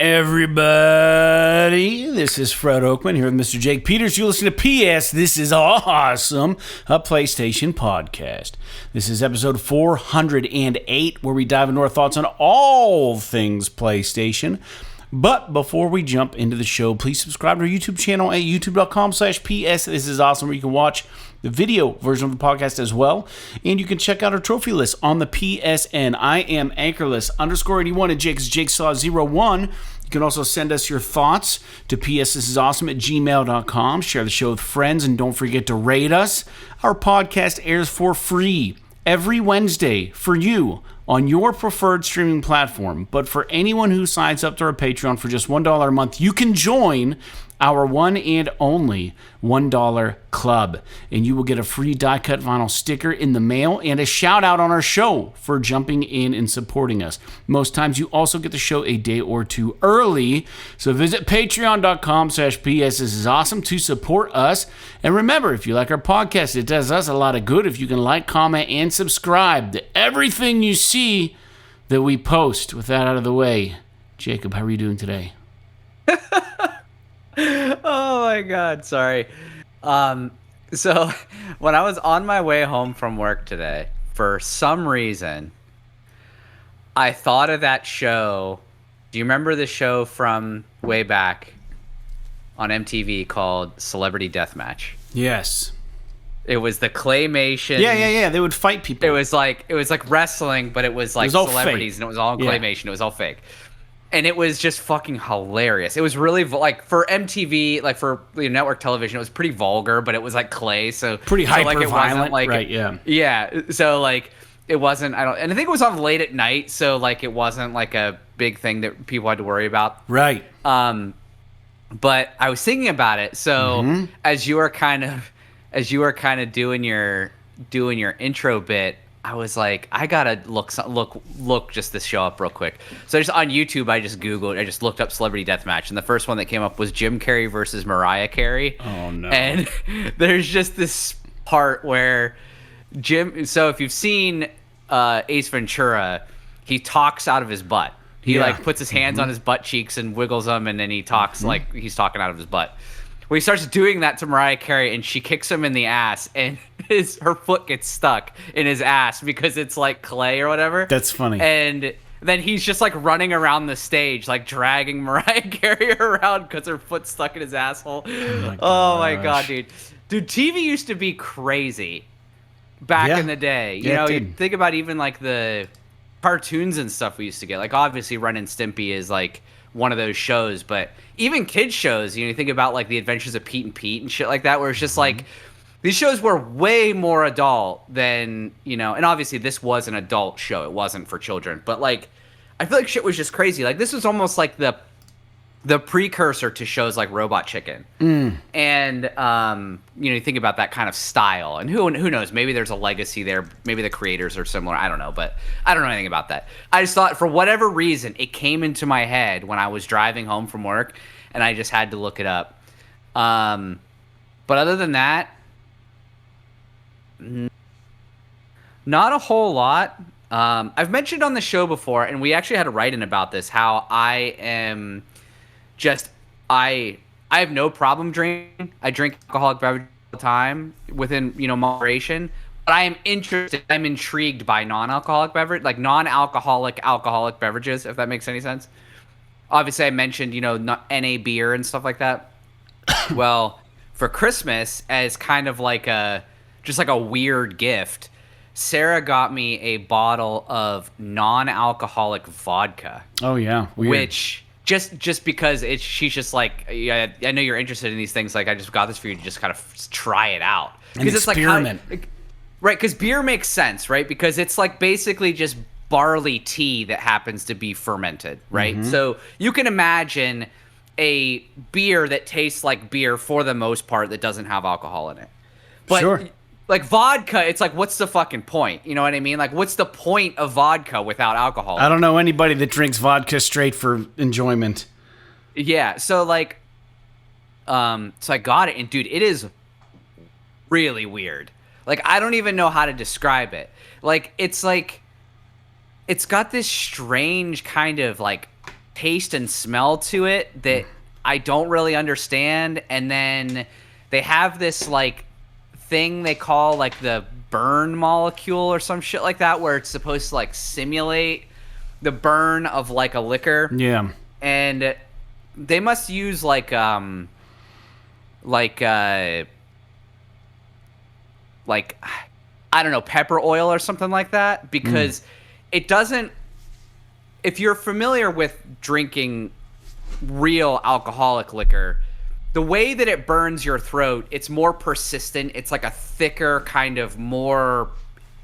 everybody. This is Fred Oakman here with Mr. Jake Peters. You listen to PS This Is Awesome, a PlayStation podcast. This is episode 408, where we dive into our thoughts on all things PlayStation. But before we jump into the show, please subscribe to our YouTube channel at youtube.com/PS This Is Awesome, where you can watch the video version of the podcast as well. And you can check out our trophy list on the PSN. I am Anchorless_81 and Jake's Jigsaw01. You can also send us your thoughts to psthisisawesome@gmail.com. Share the show with friends and don't forget to rate us. Our podcast airs for free every Wednesday for you on your preferred streaming platform. But for anyone who signs up to our Patreon for just $1 a month, you can join our one and only $1 club, and you will get a free die-cut vinyl sticker in the mail and a shout-out on our show for jumping in and supporting us. Most times, you also get the show a day or two early, so visit patreon.com/PS This Is Awesome to support us. And remember, if you like our podcast, it does us a lot of good if you can like, comment, and subscribe to everything you see that we post. With that out of the way, Jacob, how are you doing today? Oh my God, sorry. So when I was on my way home from work today, for some reason, I thought of that show. Do you remember the show from way back on MTV called Celebrity Deathmatch? Yes. It was the claymation. Yeah. They would fight people. It was like wrestling, but it was like celebrities, and it was all claymation. It was all fake. And it was just fucking hilarious. It was really like for MTV, like for network television, it was pretty vulgar, but it was like clay, so pretty hyper violent, like, right? Yeah, yeah. So like it wasn't. And I think it was on late at night, so like it wasn't like a big thing that people had to worry about, right? But I was thinking about it. So as you were kind of doing your intro bit, I was like, I gotta look just this show up real quick. So just on YouTube, I just looked up Celebrity Deathmatch, and the first one that came up was Jim Carrey versus Mariah Carey. Oh no! And there's just this part where so if you've seen Ace Ventura, he talks out of his butt. He like puts his hands on his butt cheeks and wiggles them, and then he talks like he's talking out of his butt. Well, he starts doing that to Mariah Carey, and she kicks him in the ass, and her foot gets stuck in his ass because it's like clay or whatever. That's funny. And then he's just like running around the stage, like dragging Mariah Carey around because her foot's stuck in his asshole. Oh my God, dude. Dude, TV used to be crazy back in the day. You know, you think about even like the cartoons and stuff we used to get. Like obviously Ren and Stimpy is like one of those shows, but even kids shows, you think about like the Adventures of Pete and Pete and shit like that, where it's just like these shows were way more adult than, and obviously this was an adult show, it wasn't for children, but like I feel like shit was just crazy. Like this was almost like the precursor to shows like Robot Chicken. And you think about that kind of style, and who knows, maybe there's a legacy there, maybe the creators are similar, I don't know, but I don't know anything about that. I just thought for whatever reason it came into my head when I was driving home from work, and I just had to look it up. But other than that, not a whole lot. I've mentioned on the show before, and we actually had a write-in about this, how I am I have no problem drinking. I drink alcoholic beverages all the time within, moderation. But I'm intrigued by non-alcoholic alcoholic beverages, if that makes any sense. Obviously, I mentioned, NA beer and stuff like that. Well, for Christmas, as kind of like a weird gift, Sarah got me a bottle of non-alcoholic vodka. Oh yeah, weird. Which just because she's just like, I know you're interested in these things. Like I just got this for you to just kind of try it out. Because it's experiment. Right, because beer makes sense, right? Because it's like basically just barley tea that happens to be fermented, right? So you can imagine a beer that tastes like beer for the most part that doesn't have alcohol in it. But sure. Like vodka, it's like, what's the fucking point? You know what I mean? Like, what's the point of vodka without alcohol? I don't know anybody that drinks vodka straight for enjoyment. Yeah, so like, so I got it, and dude, it is really weird. Like, I don't even know how to describe it. Like, it's got this strange kind of like taste and smell to it that I don't really understand. And then they have this like thing they call like the burn molecule or some shit like that, where it's supposed to like simulate the burn of like a liquor. Yeah. And they must use like I don't know, pepper oil or something like that, because it doesn't. If you're familiar with drinking real alcoholic liquor, the way that it burns your throat, it's more persistent. It's like a thicker, kind of more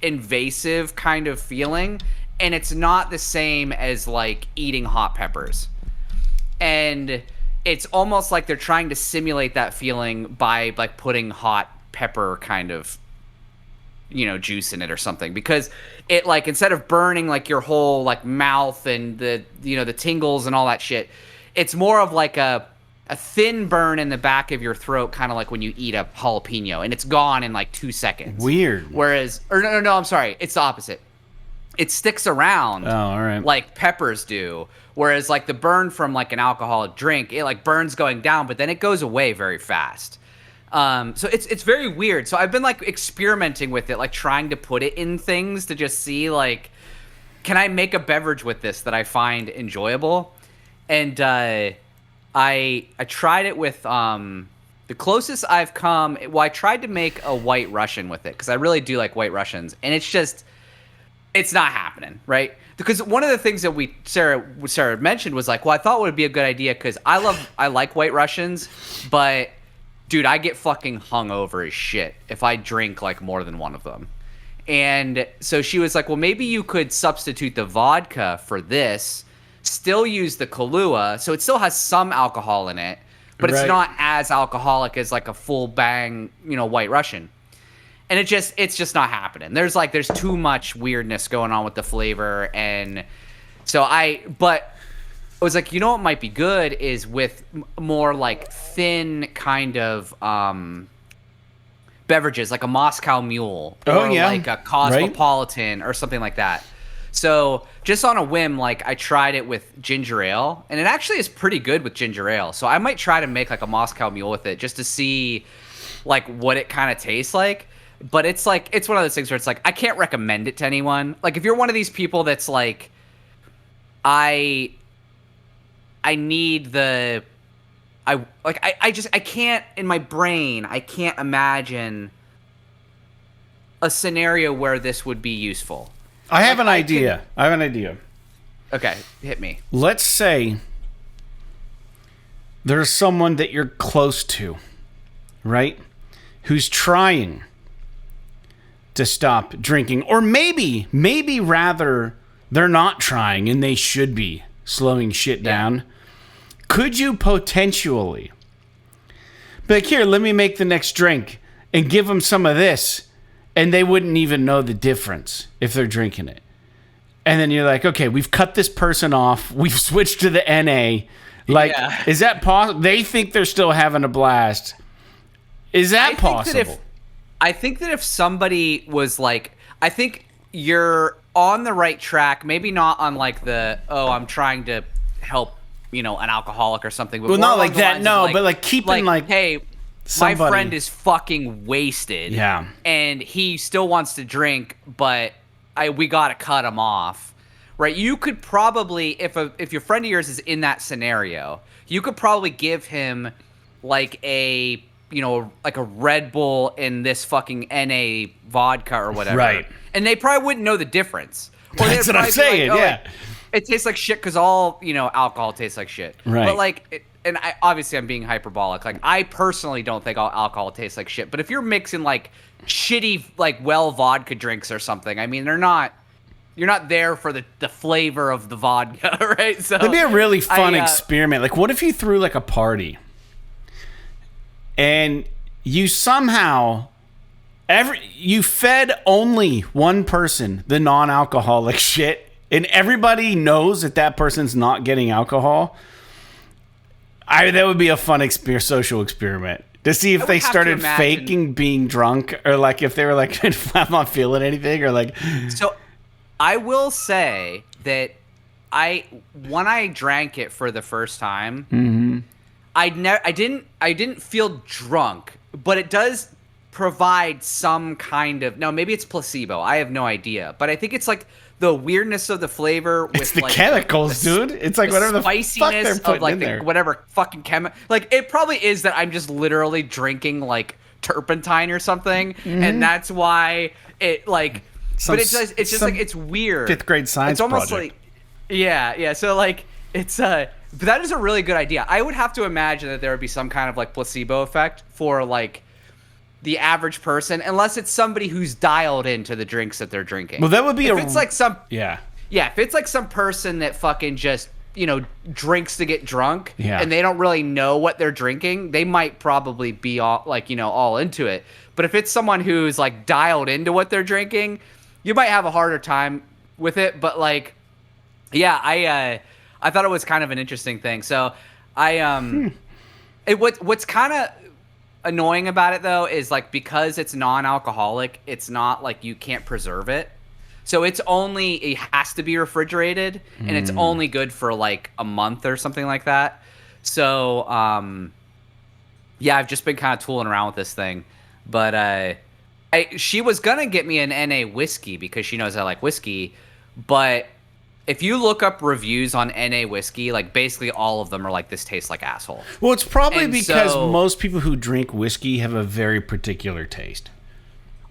invasive kind of feeling, and it's not the same as like eating hot peppers. And it's almost like they're trying to simulate that feeling by like putting hot pepper kind of, juice in it or something, because it like, instead of burning like your whole like mouth and the the tingles and all that shit, it's more of like a thin burn in the back of your throat, kind of like when you eat a jalapeno, and it's gone in like 2 seconds. Weird. Whereas, or no, I'm sorry, it's the opposite. It sticks around. Oh, all right. Like peppers do. Whereas like the burn from like an alcoholic drink, it like burns going down, but then it goes away very fast. So it's very weird. So I've been like experimenting with it, like trying to put it in things to just see like, can I make a beverage with this that I find enjoyable? And I tried it with the closest I've come. Well, I tried to make a White Russian with it because I really do like White Russians, and it's not happening, right? Because one of the things that Sarah mentioned was like, well, I thought it would be a good idea because I like White Russians, but dude, I get fucking hungover as shit if I drink like more than one of them. And so she was like, well, maybe you could substitute the vodka for this, still use the Kahlua, so it still has some alcohol in it, but it's not as alcoholic as like a full bang, White Russian. And it's just not happening. There's too much weirdness going on with the flavor. And so I was like, what might be good is with more like thin kind of beverages, like a Moscow Mule or like a Cosmopolitan or something like that. So just on a whim, like I tried it with ginger ale, and it actually is pretty good with ginger ale. So I might try to make like a Moscow Mule with it just to see like what it kind of tastes like. But it's one of those things where it's like, I can't recommend it to anyone. Like if you're one of these people that's like, I can't, in my brain, I can't imagine a scenario where this would be useful. I have an idea. Okay, hit me. Let's say there's someone that you're close to, right? Who's trying to stop drinking. Or maybe rather they're not trying and they should be slowing shit down. Could you potentially be like, here, let me make the next drink and give them some of this, and they wouldn't even know the difference if they're drinking it. And then you're like, okay, we've cut this person off. We've switched to the NA. Like, is that possible? They think they're still having a blast. Is that possible? I think that if somebody was like, I think you're on the right track, maybe not on like I'm trying to help, an alcoholic or something. But well, not like that, no, like, but like keeping like hey, somebody. My friend is fucking wasted. Yeah. And he still wants to drink, but we got to cut him off. Right? You could probably, if your friend of yours is in that scenario, you could probably give him like a Red Bull in this fucking NA vodka or whatever. Right. And they probably wouldn't know the difference. Or that's what I'm saying, like, it tastes like shit because all, alcohol tastes like shit. Right. But like, obviously I'm being hyperbolic. Like, I personally don't think all alcohol tastes like shit. But if you're mixing like shitty, like vodka drinks or something, I mean, you're not there for the flavor of the vodka, right? So it'd be a really fun experiment. Like, what if you threw like a party and you somehow you fed only one person the non-alcoholic shit, and everybody knows that person's not getting alcohol? That would be a fun social experiment to see if they started faking being drunk, or like if they were like, I'm not feeling anything, or like. So I will say that when I drank it for the first time, Mm-hmm. I didn't feel drunk, but it does provide some kind of, no, maybe it's placebo. I have no idea, but I think it's like the weirdness of the flavor with It's the like chemicals, dude. It's like whatever the fuck they're spiciness putting of like in the there. whatever fucking like it probably is that I'm just literally drinking like turpentine or something, and that's why it like. But it's just like it's weird. 5th grade science It's almost project. like yeah. So like it's but that is a really good idea. I would have to imagine that there would be some kind of like placebo effect for like the average person, unless it's somebody who's dialed into the drinks that they're drinking. Well, that would be if it's like some yeah. If it's like some person that fucking just drinks to get drunk, Yeah. and they don't really know what they're drinking, they might probably be all like all into it. But if it's someone who's like dialed into what they're drinking, you might have a harder time with it. But like, yeah, I thought it was kind of an interesting thing. So what's kind of annoying about it though is like, because it's non-alcoholic, it's not like you can't preserve it. So it has to be refrigerated, and it's only good for like a month or something like that. So yeah, I've just been kind of tooling around with this thing. But she was gonna get me an NA whiskey because she knows I like whiskey. But if you look up reviews on NA whiskey, like basically all of them are like, this tastes like asshole. Well, it's probably And because so- most people who drink whiskey have a very particular taste.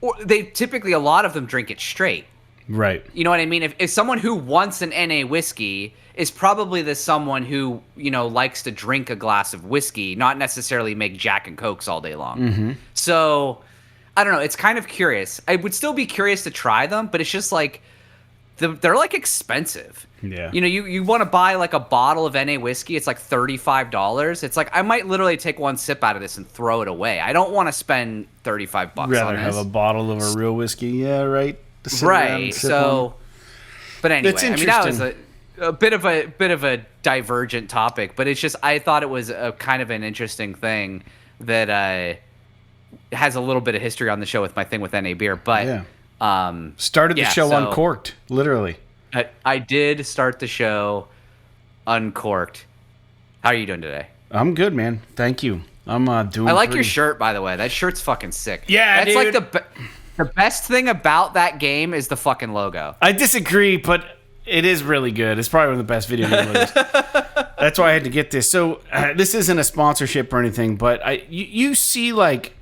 Or they typically, a lot of them drink it straight. Right. You know what I mean? If someone who wants an NA whiskey is probably the someone who, likes to drink a glass of whiskey, not necessarily make Jack and Cokes all day long. Mm-hmm. So, I don't know. It's kind of curious. I would still be curious to try them, but it's just like, they're like expensive. Yeah. You want to buy like a bottle of NA whiskey, it's like $35. It's like, I might literally take one sip out of this and throw it away. I don't want to spend $35 on this. Rather have a bottle of a real whiskey. Yeah, right. To sit around and Right. sip So, on. but anyway, That's I mean, that was interesting. a bit of a divergent topic, but it's just, I thought it was a kind of an interesting thing that has a little bit of history on the show with my thing with NA beer. But Yeah. Started the yeah, show so- uncorked, literally. I did start the show uncorked. How are you doing today? I'm good, man. Thank you. I'm doing. I like your pretty- shirt, by the way. That shirt's fucking sick. Yeah, that's dude. like the best thing about that game is the fucking logo. I disagree, but it is really good. It's probably one of the best video game logos. That's why I had to get this. So this isn't a sponsorship or anything, but you see, like,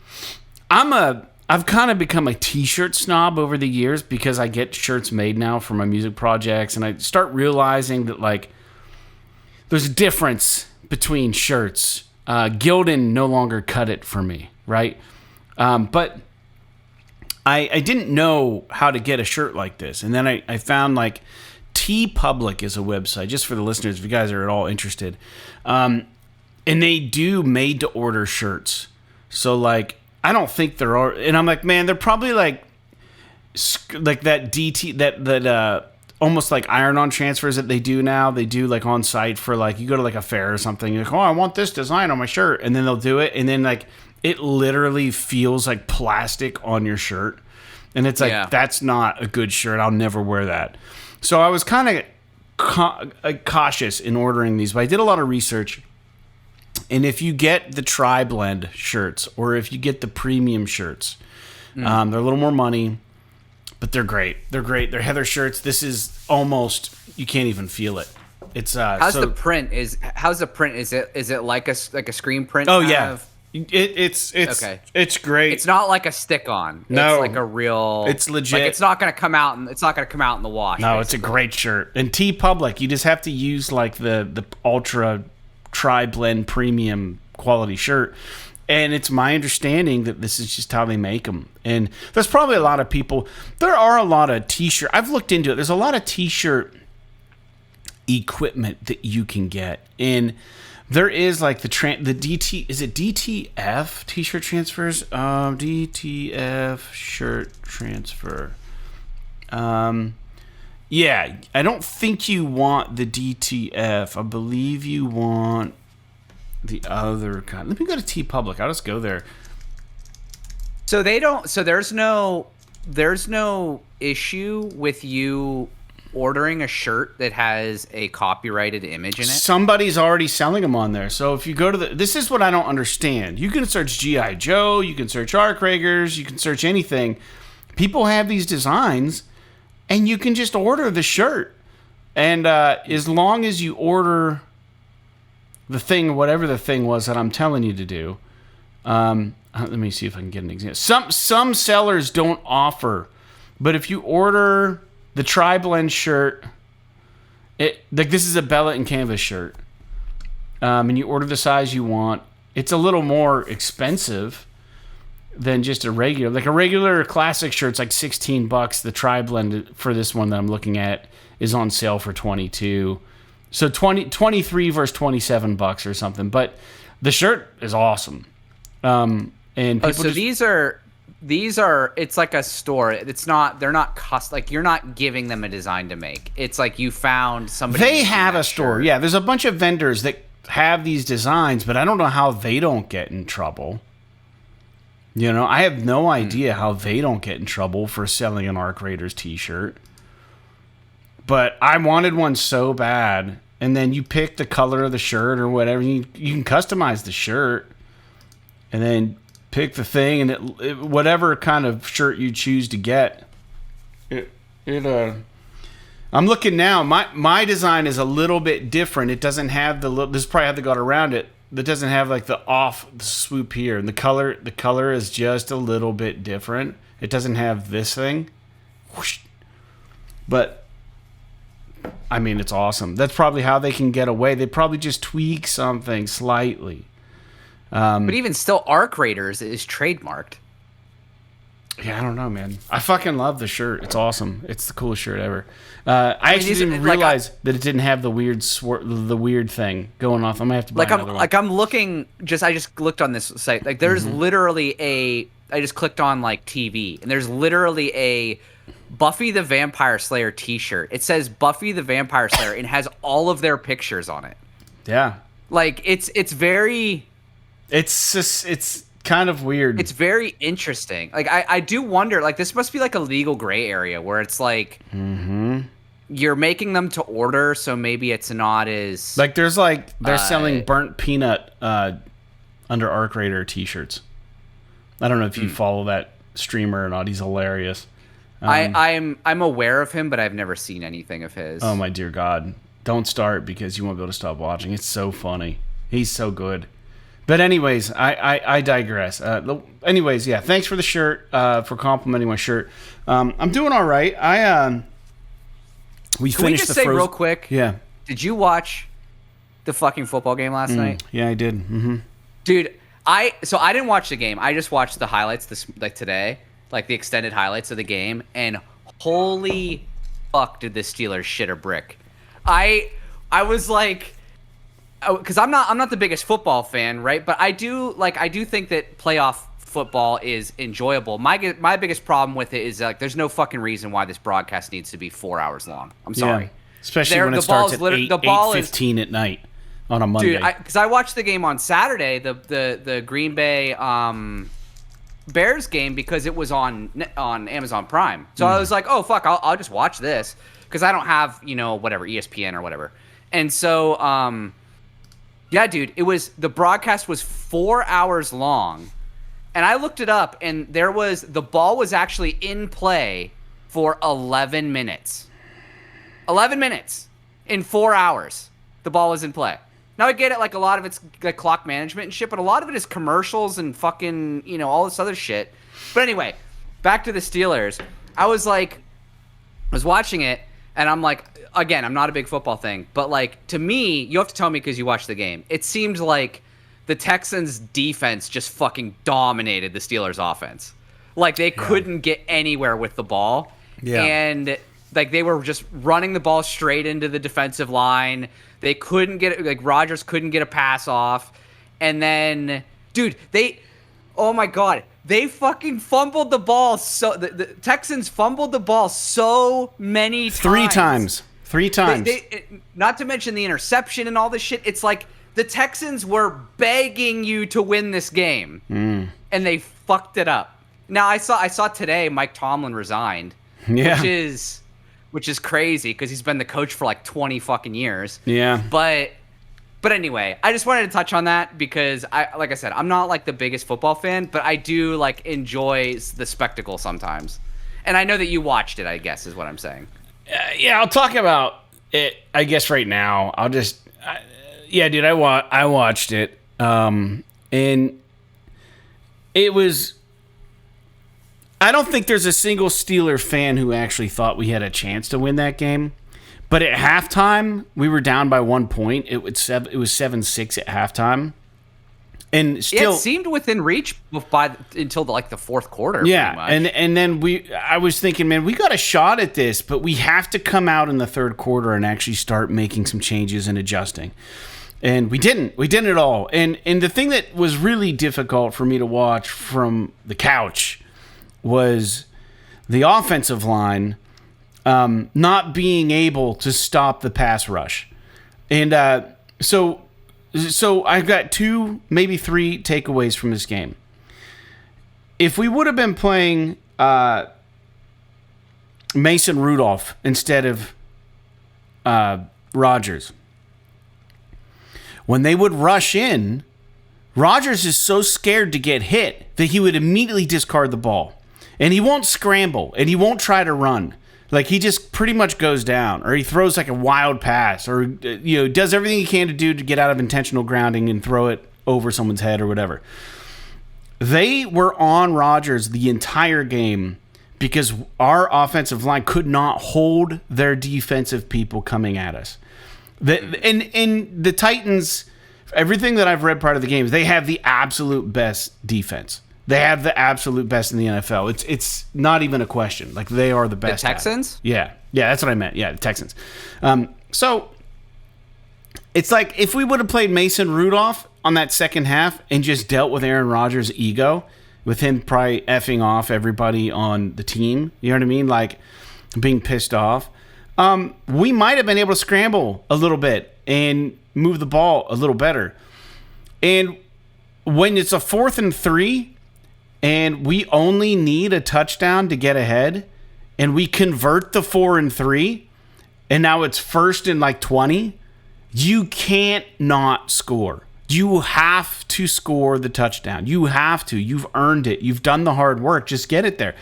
I've kind of become a t-shirt snob over the years because I get shirts made now for my music projects, and I start realizing that, like, there's a difference between shirts. Gildan no longer cut it for me, right? But I didn't know how to get a shirt like this, and then I found, like, TeePublic is a website, just for the listeners, if you guys are at all interested. And they do made-to-order shirts. So, like, I don't think there are, and I'm like, man, they're probably like that DT that almost like iron-on transfers that they do now. They do like on site for, like, you go to like a fair or something. You're like, oh, I want this design on my shirt, and then they'll do it, and then like it literally feels like plastic on your shirt, and it's like that's not a good shirt. I'll never wear that. So I was kind of cautious in ordering these, but I did a lot of research. And if you get the tri-blend shirts, or if you get the premium shirts, they're a little more money, but they're great. They're great. They're Heather shirts. This is almost, you can't even feel it. It's How's the print? Is it like a screen print? Oh kind yeah, of? it's Okay. It's great. It's not like a stick-on. No. It's like a real. It's legit. Like, it's not gonna come out in the wash. No, basically. it's a great shirt. And TeePublic, you just have to use like the ultra tri-blend premium quality shirt. And it's my understanding that this is just how they make them. And there's probably a lot of people. There are a lot of t-shirt. I've looked into it. There's a lot of t-shirt equipment that you can get. And there is like the DT. Is it DTF t-shirt transfers? DTF shirt transfer. Yeah, I don't think you want the DTF. I believe you want the other kind. Let me go to TeePublic. I'll just go there. So they don't. So there's no issue with you ordering a shirt that has a copyrighted image in it? Somebody's already selling them on there. So if you go to this is what I don't understand. You can search G.I. Joe, you can search Arc Raiders, you can search anything. People have these designs, and you can just order the shirt. And as long as you order the thing, whatever the thing was that I'm telling you to do, let me see if I can get an example. Some sellers don't offer, but if you order the tri-blend shirt, this is a Bella and Canvas shirt, and you order the size you want, it's a little more expensive than just a regular. Like a regular classic shirt's like $16. The tri-blend for this one that I'm looking at is on sale for $22. So 23 versus $27 or something. But the shirt is awesome. And people so these are it's like a store. It's not, they're not like you're not giving them a design to make. It's like you found somebody. They have a store. Yeah, there's a bunch of vendors that have these designs, but I don't know how they don't get in trouble. You know, I have no idea how they don't get in trouble for selling an Arc Raiders t-shirt. But I wanted one so bad, and then you pick the color of the shirt or whatever. You can customize the shirt, and then pick the thing, and it whatever kind of shirt you choose to get. I'm looking now. My design is a little bit different. It doesn't have this probably have to go around it. That doesn't have like the swoop here, and the color is just a little bit different. It doesn't have this thing, whoosh. But I mean, it's awesome. That's probably how they can get away. They probably just tweak something slightly. But even still, Arc Raiders is trademarked. Yeah, I don't know, man. I fucking love the shirt. It's awesome. It's the coolest shirt ever. I actually didn't realize that it didn't have the weird thing going off. I'm gonna have to buy another one. I'm looking. I just looked on this site. Like, there's literally I just clicked on like TV, and there's literally a Buffy the Vampire Slayer T-shirt. It says Buffy the Vampire Slayer and has all of their pictures on it. Yeah. Like it's very. It's kind of weird. It's very interesting. Like I do wonder. Like, this must be like a legal gray area where it's like you're making them to order, so maybe it's not as like they're selling burnt peanut under Arc Raider t-shirts. I don't know if you follow that streamer or not. He's hilarious. I'm aware of him, but I've never seen anything of his. Oh my dear God! Don't start, because you won't be able to stop watching. It's so funny. He's so good. But anyways, I digress. Anyways, yeah, thanks for the shirt, for complimenting my shirt. I'm doing all right. Can we just say real quick? Yeah. Did you watch the fucking football game last night? Yeah, I did. Mm-hmm. Dude, I didn't watch the game. I just watched the highlights today, like the extended highlights of the game, and holy fuck, did the Steelers shit a brick. I was like, because I'm not the biggest football fan, right? But I do think that playoff football is enjoyable. My biggest problem with it is like there's no fucking reason why this broadcast needs to be 4 hours long. I'm sorry, especially when it starts at 8:15 at night on a Monday. Dude, because I watched the game on Saturday, the Green Bay Bears game, because it was on Amazon Prime. So I was like, oh fuck, I'll just watch this because I don't have whatever ESPN or whatever, and so yeah, dude, the broadcast was 4 hours long, and I looked it up, and the ball was actually in play for 11 minutes. 11 minutes in 4 hours, the ball was in play. Now I get it, like a lot of it's like clock management and shit, but a lot of it is commercials and fucking, all this other shit. But anyway, back to the Steelers. I was watching it, and I'm like, again, I'm not a big football thing, but like, to me, you have to tell me because you watched the game. It seemed like the Texans defense just fucking dominated the Steelers offense. Like, they couldn't get anywhere with the ball. Yeah. And like, they were just running the ball straight into the defensive line. They couldn't get like Rodgers couldn't get a pass off. And then, dude, oh my God, they fucking fumbled the ball. So the Texans fumbled the ball so many times. Three times. Not to mention the interception and all this shit. It's like the Texans were begging you to win this game, and they fucked it up. Now I saw today Mike Tomlin resigned, which is which is crazy because he's been the coach for like 20 fucking years. Yeah. But anyway, I just wanted to touch on that because like I said, I'm not like the biggest football fan, but I do like enjoy the spectacle sometimes. And I know that you watched it, I guess, is what I'm saying. Yeah, I'll talk about it, I guess, right now. Dude, I watched it. And it was... I don't think there's a single Steeler fan who actually thought we had a chance to win that game. But at halftime, we were down by 1 point. It was 7-6 at halftime. And still, it seemed within reach until the fourth quarter. Yeah, and then I was thinking, man, we got a shot at this, but we have to come out in the third quarter and actually start making some changes and adjusting. And we didn't. We didn't at all. And the thing that was really difficult for me to watch from the couch was the offensive line not being able to stop the pass rush. And so I've got 2, maybe 3 takeaways from this game. If we would have been playing Mason Rudolph instead of Rodgers, when they would rush in, Rodgers is so scared to get hit that he would immediately discard the ball. And he won't scramble, and he won't try to run. Like, he just pretty much goes down, or he throws like a wild pass, or does everything he can to do to get out of intentional grounding and throw it over someone's head or whatever. They were on Rodgers the entire game because our offensive line could not hold their defensive people coming at us. And the Titans, everything that I've read prior to the game, they have the absolute best defense. They have the absolute best in the NFL. It's not even a question. Like, they are the best. The Texans? Yeah, that's what I meant. Yeah, the Texans. So it's like if we would have played Mason Rudolph on that second half and just dealt with Aaron Rodgers' ego, with him probably effing off everybody on the team, you know what I mean? Like, being pissed off. We might have been able to scramble a little bit and move the ball a little better. And when it's a 4th and 3... and we only need a touchdown to get ahead, and we convert the 4 and 3, and now it's 1st and like 20, you can't not score. You have to score the touchdown. You have to. You've earned it. You've done the hard work. Just get it there.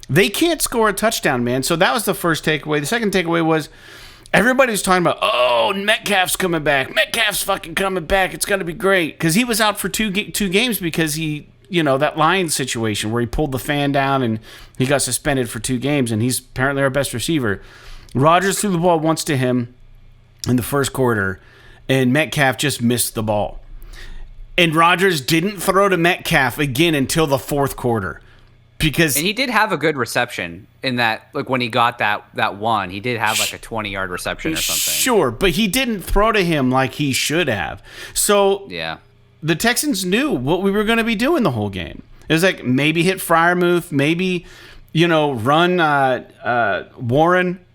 They can't score a touchdown, man. So that was the first takeaway. The second takeaway was everybody was talking about, oh, Metcalf's coming back. Metcalf's fucking coming back. It's going to be great. Because he was out for two games because he... that Lions situation where he pulled the fan down and he got suspended for 2 games, and he's apparently our best receiver. Rodgers threw the ball once to him in the first quarter, and Metcalf just missed the ball. And Rodgers didn't throw to Metcalf again until the fourth quarter. And he did have a good reception in that, like when he got that one, he did have like a 20-yard reception or something. Sure, but he didn't throw to him like he should have. So yeah. The Texans knew what we were going to be doing the whole game. It was like maybe hit Freiermuth, maybe, run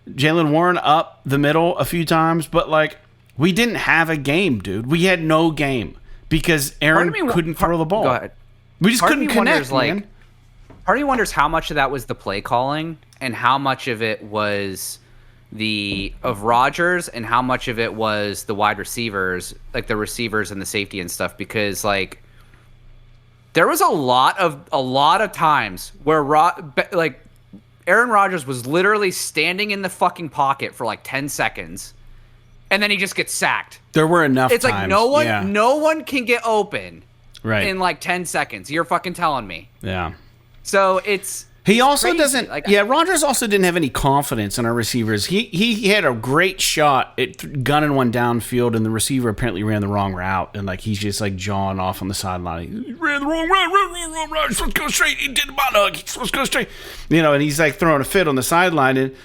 Jalen Warren up the middle a few times. But, like, we didn't have a game, dude. We had no game because Aaron couldn't throw the ball. Go ahead. We just couldn't connect, man. Part of me wonders how much of that was the play calling and how much of it was of Rodgers and how much of it was the wide receivers, like the receivers and the safety and stuff, because like there was a lot of times where Aaron Rodgers was literally standing in the fucking pocket for like 10 seconds and then he just gets sacked. There were enough times. It's like no one can get open in like 10 seconds. You're fucking telling me. Yeah. So it's He also crazy. doesn't. Rodgers also didn't have any confidence in our receivers. He had a great shot at gunning one downfield, and the receiver apparently ran the wrong route, and like he's just like jawing off on the sideline. He ran the wrong route. He's supposed to go straight. He did the bot hug. He's supposed to go straight. And he's like throwing a fit on the sideline. And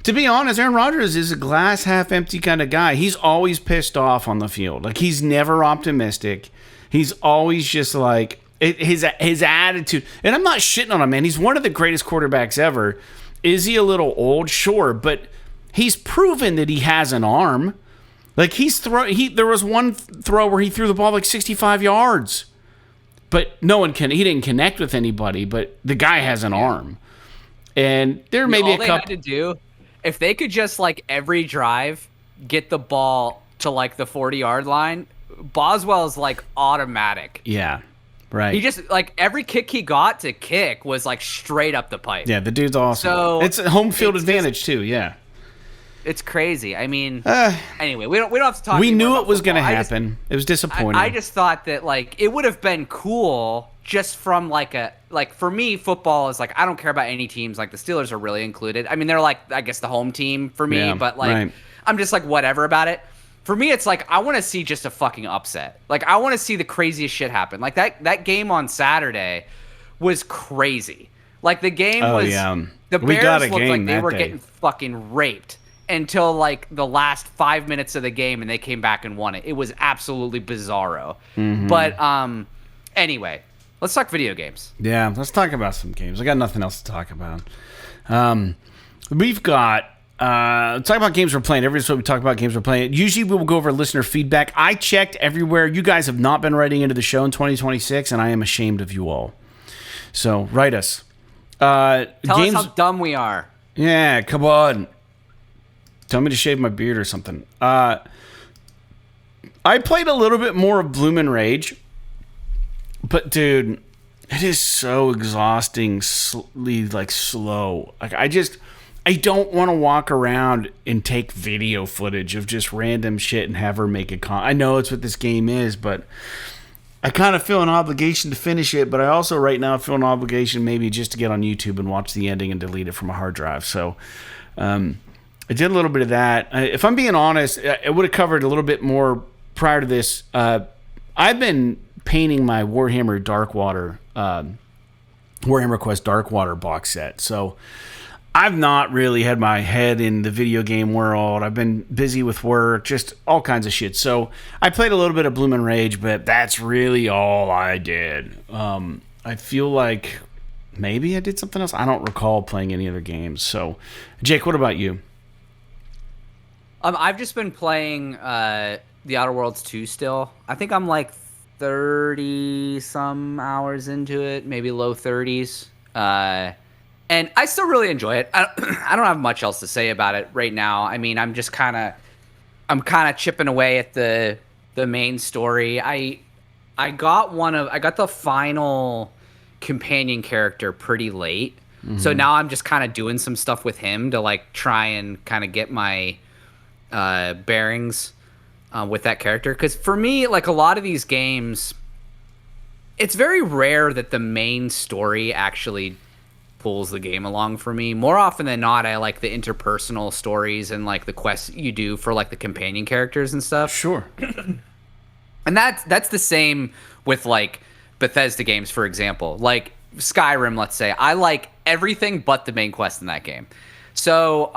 to be honest, Aaron Rodgers is a glass half empty kind of guy. He's always pissed off on the field. Like he's never optimistic. He's always just like. His attitude, and I'm not shitting on him, man. He's one of the greatest quarterbacks ever. Is he a little old? Sure, but he's proven that he has an arm. Like there was one throw where he threw the ball like 65 yards, but he didn't connect with anybody. But the guy has an arm, and there may be a couple. if they could just like every drive get the ball to like the 40-yard line, Boswell is like automatic. Yeah. Right. He just like every kick he got to kick was like straight up the pipe. Yeah, the dude's awesome. So it's a home field advantage too. Yeah. It's crazy. I mean, anyway, we don't have to talk. We knew it was going to happen. It was disappointing. I just thought that like it would have been cool just from like for me, football is like I don't care about any teams. Like the Steelers are really included. I mean, they're like I guess the home team for me, but like I'm just like whatever about it. For me, it's like I want to see just a fucking upset. Like I want to see the craziest shit happen. Like that game on Saturday was crazy. Like the game was the Bears looked like they were getting fucking raped until like the last 5 minutes of the game and they came back and won it. It was absolutely bizarro. Mm-hmm. But anyway, let's talk video games. Yeah, let's talk about some games. I got nothing else to talk about. We've got let's talk about games we're playing. Every episode we talk about games we're playing. Usually we will go over listener feedback. I checked everywhere. You guys have not been writing into the show in 2026, and I am ashamed of you all. So write us. Tell us how dumb we are. Yeah, come on. Tell me to shave my beard or something. I played a little bit more of Bloomin' Rage, but dude, it is so exhaustingly like slow. Like I don't want to walk around and take video footage of just random shit and have her make a I know it's what this game is, but I kind of feel an obligation to finish it, but I also right now feel an obligation maybe just to get on YouTube and watch the ending and delete it from a hard drive. So, I did a little bit of that. If I'm being honest, I would have covered a little bit more prior to this. I've been painting my Warhammer Darkwater, Warhammer Quest Darkwater box set. So I've not really had my head in the video game world. I've been busy with work, just all kinds of shit. So I played a little bit of Bloomin' Rage, but that's really all I did. I feel like maybe I did something else. I don't recall playing any other games. So, Jake, what about you? I've just been playing The Outer Worlds 2 still. I think I'm like 30-some hours into it, maybe low 30s. And I still really enjoy it. I don't have much else to say about it right now. I mean, I'm kind of chipping away at the main story. I got the final companion character pretty late. Mm-hmm. So now I'm just kind of doing some stuff with him to like try and kind of get my bearings with that character, because for me, like a lot of these games, it's very rare that the main story actually pulls the game along for me. More often than not, I like the interpersonal stories and like the quests you do for like the companion characters and stuff. Sure. And that's the same with like Bethesda games, for example, like Skyrim. Let's say I like everything but the main quest in that game. So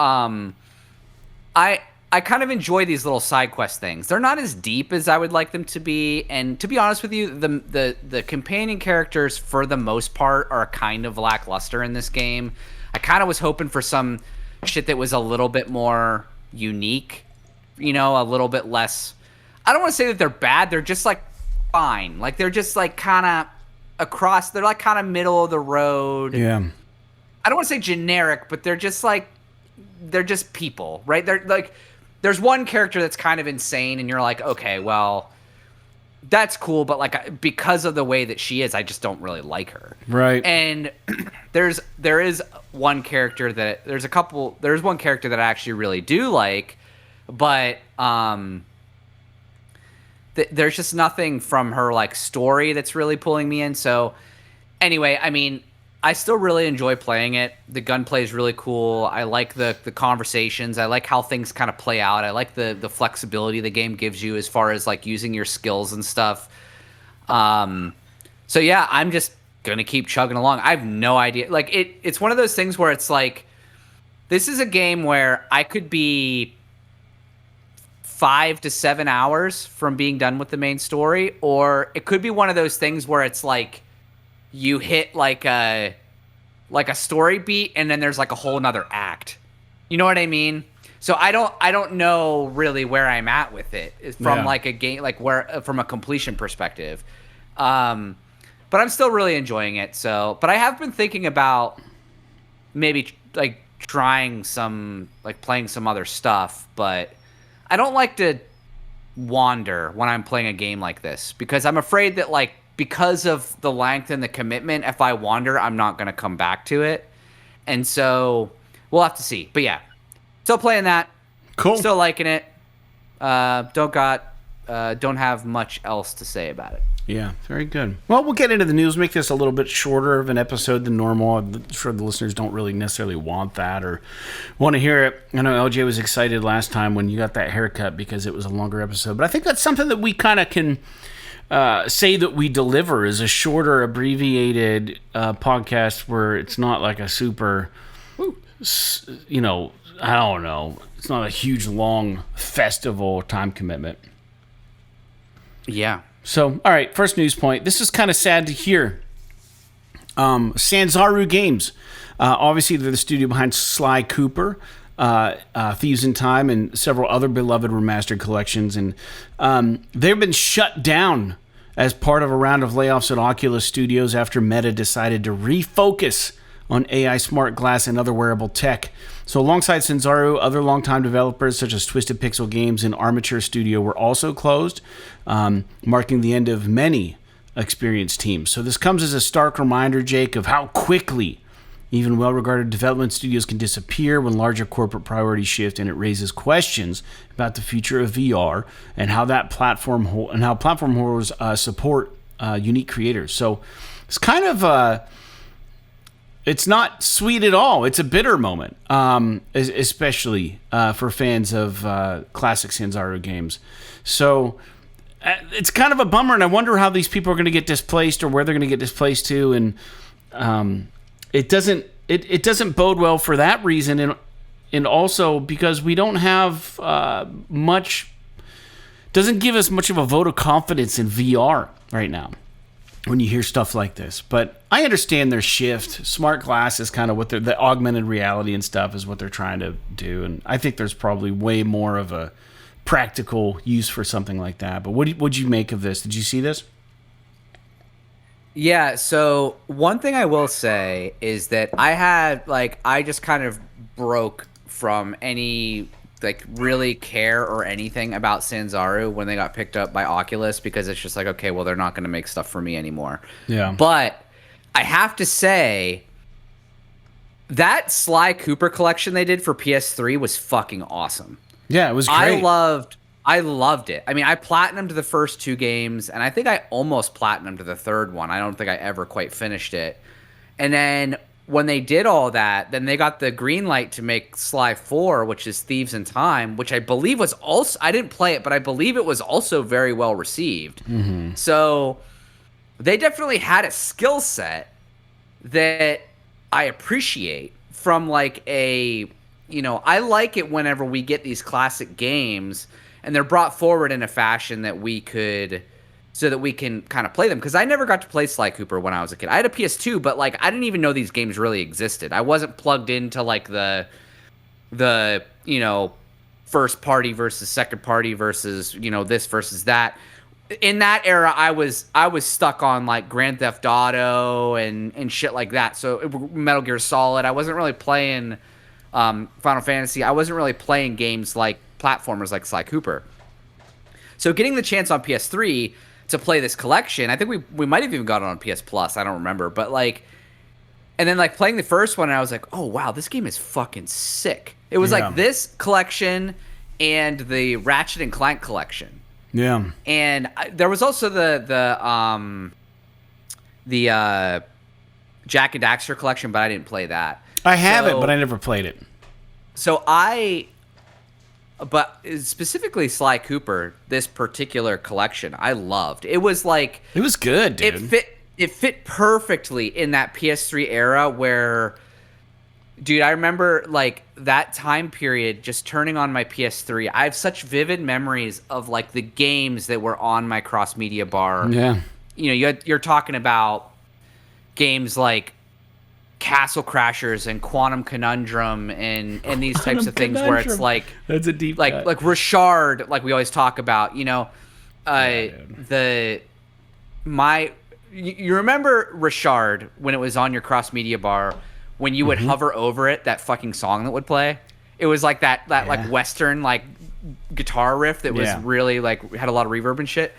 I kind of enjoy these little side quest things. They're not as deep as I would like them to be, and to be honest with you, the companion characters for the most part are kind of lackluster in this game. I kind of was hoping for some shit that was a little bit more unique, you know, a little bit less. I don't want to say that they're bad. They're just like fine. Like they're just like kind of across. They're like kind of middle of the road. Yeah. I don't want to say generic, but they're just people, right? They're like. There's one character that's kind of insane, and you're like, okay, well, that's cool, but like because of the way that she is, I just don't really like her. Right. And there is one character there's one character that I actually really do like, but there's just nothing from her like story that's really pulling me in. So anyway, I mean, I still really enjoy playing it. The gunplay is really cool. I like the conversations. I like how things kind of play out. I like the flexibility the game gives you as far as like using your skills and stuff. So yeah, I'm just gonna keep chugging along. I have no idea. Like it's one of those things where it's like, this is a game where I could be 5 to 7 hours from being done with the main story, or it could be one of those things where it's like, you hit like a story beat and then there's like a whole nother act. You know what I mean? So I don't know really where I'm at with it from like a game, like where from a completion perspective. But I'm still really enjoying it. So, but I have been thinking about maybe like playing some other stuff, but I don't like to wander when I'm playing a game like this because I'm afraid that like because of the length and the commitment, if I wander, I'm not going to come back to it. And so we'll have to see. But yeah, still playing that. Cool. Still liking it. Don't have much else to say about it. Yeah, very good. Well, we'll get into the news. Make this a little bit shorter of an episode than normal. I'm sure the listeners don't really necessarily want that or want to hear it. I know LJ was excited last time when you got that haircut because it was a longer episode. But I think that's something that we kind of can say that we deliver is a shorter, abbreviated podcast where it's not like a super, you know, I don't know. It's not a huge, long festival time commitment. Yeah. So, all right, first news point. This is kind of sad to hear. Sanzaru Games. Obviously, they're the studio behind Sly Cooper, Thieves in Time, and several other beloved remastered collections. And they've been shut down as part of a round of layoffs at Oculus Studios after Meta decided to refocus on AI smart glass and other wearable tech. So alongside Sanzaru, other longtime developers such as Twisted Pixel Games and Armature Studio were also closed, marking the end of many experienced teams. So this comes as a stark reminder, Jake, of how quickly even well-regarded development studios can disappear when larger corporate priorities shift, and it raises questions about the future of VR and how platform holders support unique creators. So it's kind of it's not sweet at all. It's a bitter moment, especially for fans of classic Sanzaru games. So it's kind of a bummer, and I wonder how these people are going to get displaced or where they're going to get displaced to. And it doesn't bode well for that reason, and also because we don't have much. Doesn't give us much of a vote of confidence in VR right now when you hear stuff like this. But I understand their shift. Smart glass is kind of what the augmented reality and stuff is what they're trying to do. And I think there's probably way more of a practical use for something like that. But what'd you make of this? Did you see this? Yeah, so one thing I will say is that I just kind of broke from any really care or anything about Sanzaru when they got picked up by Oculus, because it's just like, okay, well, they're not going to make stuff for me anymore. Yeah. But I have to say that Sly Cooper collection they did for PS3 was fucking awesome. Yeah, it was great. I loved it. I mean, I platinumed the first two games, and I think I almost platinumed the third one. I don't think I ever quite finished it. And then when they did all that, then they got the green light to make Sly 4, which is Thieves in Time, which I believe was also... I didn't play it, but I believe it was also very well received. Mm-hmm. So they definitely had a skill set that I appreciate from I like it whenever we get these classic games and they're brought forward in a fashion that we can kind of play them. Because I never got to play Sly Cooper when I was a kid. I had a PS2, but I didn't even know these games really existed. I wasn't plugged into the first party versus second party versus this versus that. In that era, I was stuck on Grand Theft Auto and shit like that. So Metal Gear Solid. I wasn't really playing Final Fantasy. I wasn't really playing games like platformers like Sly Cooper. So getting the chance on PS3 to play this collection, I think we might have even got it on PS Plus. I don't remember, but and then playing the first one, and I was like, oh wow, this game is fucking sick. It was this collection and the Ratchet and Clank collection. Yeah. And there was also the Jack and Daxter collection, but I didn't play that. I have it, but I never played it. So but specifically Sly Cooper, this particular collection, I loved. It was it was good, dude. It fit perfectly in that PS3 era where, dude, I remember that time period just turning on my PS3. I have such vivid memories of the games that were on my cross media bar. Yeah. You're talking about games like Castle Crashers and Quantum Conundrum and these types of things where it's that's a deep like Richard, we always talk about, you remember Richard when it was on your cross media bar when you would hover over it, that fucking song that would play. It was like that like Western like guitar riff that was really like had a lot of reverb and shit.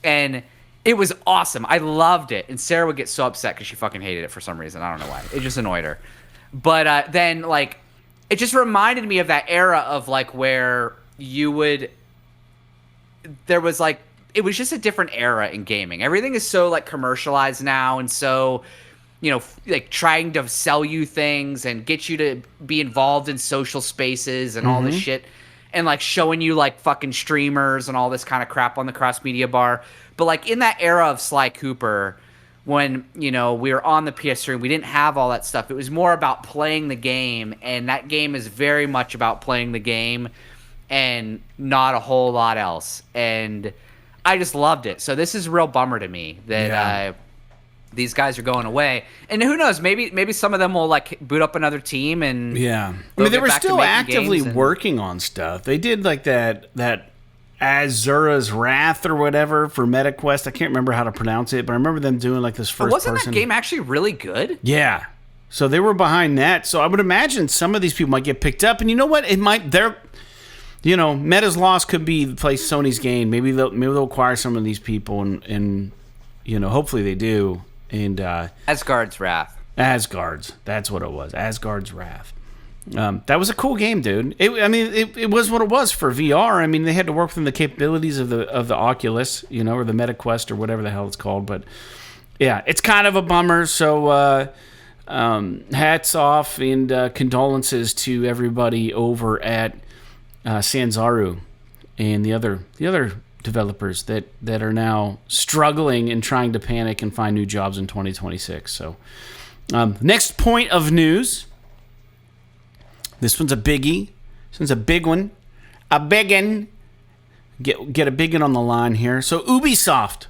And it was awesome. I loved it. And Sarah would get so upset because she fucking hated it for some reason. I don't know why. It just annoyed her. But then like it just reminded me of that era of like where there was like, it was just a different era in gaming. Everything is so like commercialized now and so, you know, like trying to sell you things and get you to be involved in social spaces and all this shit. And like showing you like fucking streamers and all this kind of crap on the cross media bar. But like in that era of Sly Cooper, when, you know, we were on the PS3 and we didn't have all that stuff, it was more about playing the game. And that game is very much about playing the game and not a whole lot else. And I just loved it. So this is a real bummer to me that these guys are going away. And who knows, maybe some of them will like boot up another team and I mean, they were still actively working on stuff. They did like that Azura's Wrath or whatever for MetaQuest. I can't remember how to pronounce it, but I remember them doing like this first person. Wasn't that game actually really good? Yeah. So they were behind that. So I would imagine some of these people might get picked up. And you know what? You know, Meta's loss could be the place Sony's gained. Maybe they'll acquire some of these people and you know, hopefully they do. And Asgard's Wrath. That's what it was. Asgard's Wrath. That was a cool game, dude. It was what it was for VR. I mean, they had to work within the capabilities of the Oculus, you know, or the MetaQuest or whatever the hell it's called. But yeah, it's kind of a bummer. So hats off and condolences to everybody over at Sanzaru and the other developers that are now struggling and trying to panic and find new jobs in 2026. So next point of news. This one's a biggie. This one's a big one. A biggin. Get a biggin on the line here. So Ubisoft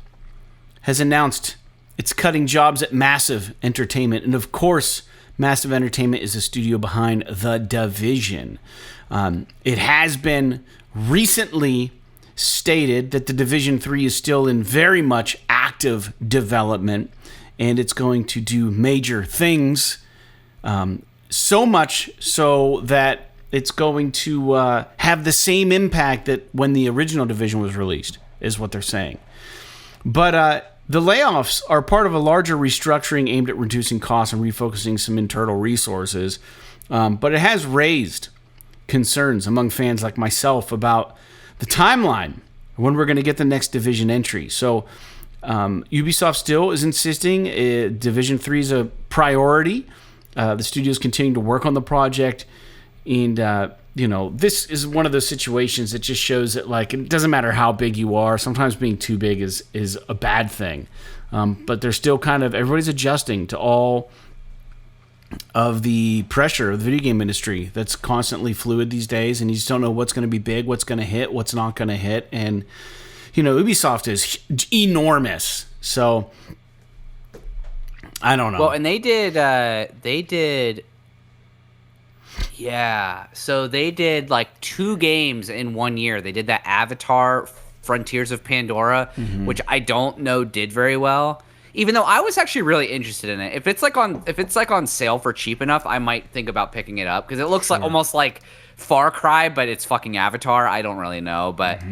has announced it's cutting jobs at Massive Entertainment. And of course, Massive Entertainment is the studio behind The Division. It has been recently stated that The Division 3 is still in very much active development, and it's going to do major things, so much so that it's going to have the same impact that when the original Division was released, is what they're saying. But the layoffs are part of a larger restructuring aimed at reducing costs and refocusing some internal resources, but it has raised concerns among fans like myself about the timeline when we're going to get the next Division entry. So Ubisoft still is insisting Division 3 is a priority. The studio's continuing to work on the project, and you know, this is one of those situations that just shows that like it doesn't matter how big you are. Sometimes being too big is a bad thing, but they're still everybody's adjusting to all of the pressure of the video game industry that's constantly fluid these days, and you just don't know what's going to be big, what's going to hit, what's not going to hit. And you know, Ubisoft is enormous, so I don't know. Well, and they did so they did like 2 games in 1 year. They did that Avatar Frontiers of Pandora, which I don't know did very well. Even though I was actually really interested in it. If it's like on sale for cheap enough, I might think about picking it up because it looks like almost like Far Cry, but it's fucking Avatar. I don't really know, but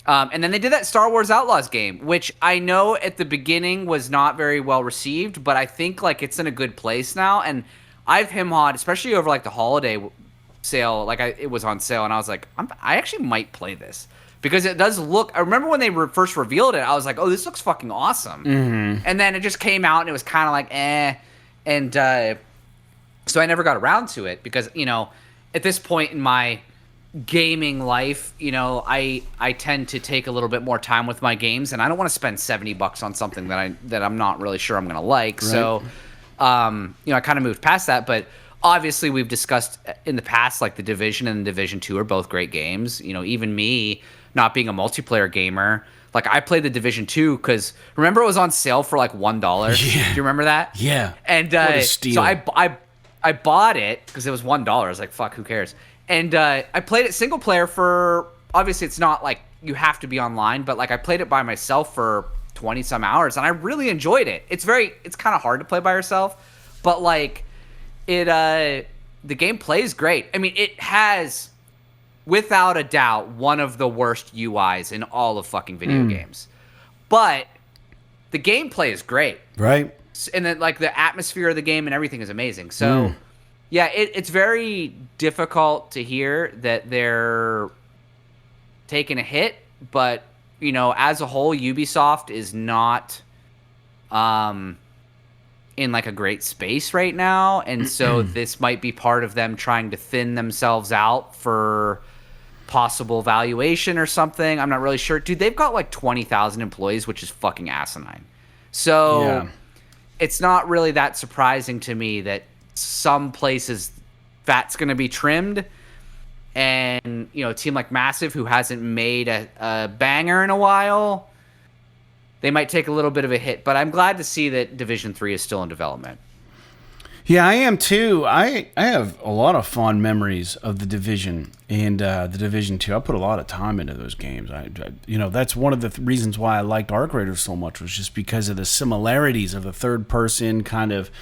and then they did that Star Wars Outlaws game, which I know at the beginning was not very well received, but I think like it's in a good place now. And I've him-hawed, especially over like the holiday sale, like it was on sale, and I was like, I actually might play this. Because it does look... I remember when they first revealed it, I was like, oh, this looks fucking awesome. And then it just came out, and it was kind of like, eh. And so I never got around to it. Because, you know, at this point in my gaming life, you know, I tend to take a little bit more time with my games. And I don't want to spend $70 on something that I'm not really sure I'm going to like. Right. So, you know, I kind of moved past that. But obviously, we've discussed in the past, like, The Division and The Division 2 are both great games. You know, even me... not being a multiplayer gamer, like I played The Division 2 because remember it was on sale for like $1. Yeah. Do you remember that? Yeah. And so I bought it because it was $1. I was like, fuck, who cares? And I played it single player for, obviously it's not like you have to be online, but like I played it by myself for 20 some hours and I really enjoyed it. It's kind of hard to play by yourself, but like The game plays great. I mean, it has, without a doubt, one of the worst UIs in all of fucking video games. But the gameplay is great. Right. And then, like, the atmosphere of the game and everything is amazing. So, yeah, it's very difficult to hear that they're taking a hit. But, you know, as a whole, Ubisoft is not in, like, a great space right now. And so this might be part of them trying to thin themselves out for possible valuation or something. I'm not really sure. Dude, they've got, like, 20,000 employees, which is fucking asinine. So it's not really that surprising to me that some places fat's going to be trimmed. And, you know, a team like Massive, who hasn't made a banger in a while, they might take a little bit of a hit. But I'm glad to see that Division 3 is still in development. Yeah, I am too. I have a lot of fond memories of the Division and the Division 2. I put a lot of time into those games. You know, that's one of the reasons why I liked Arc Raiders so much, was just because of the similarities of the third person kind of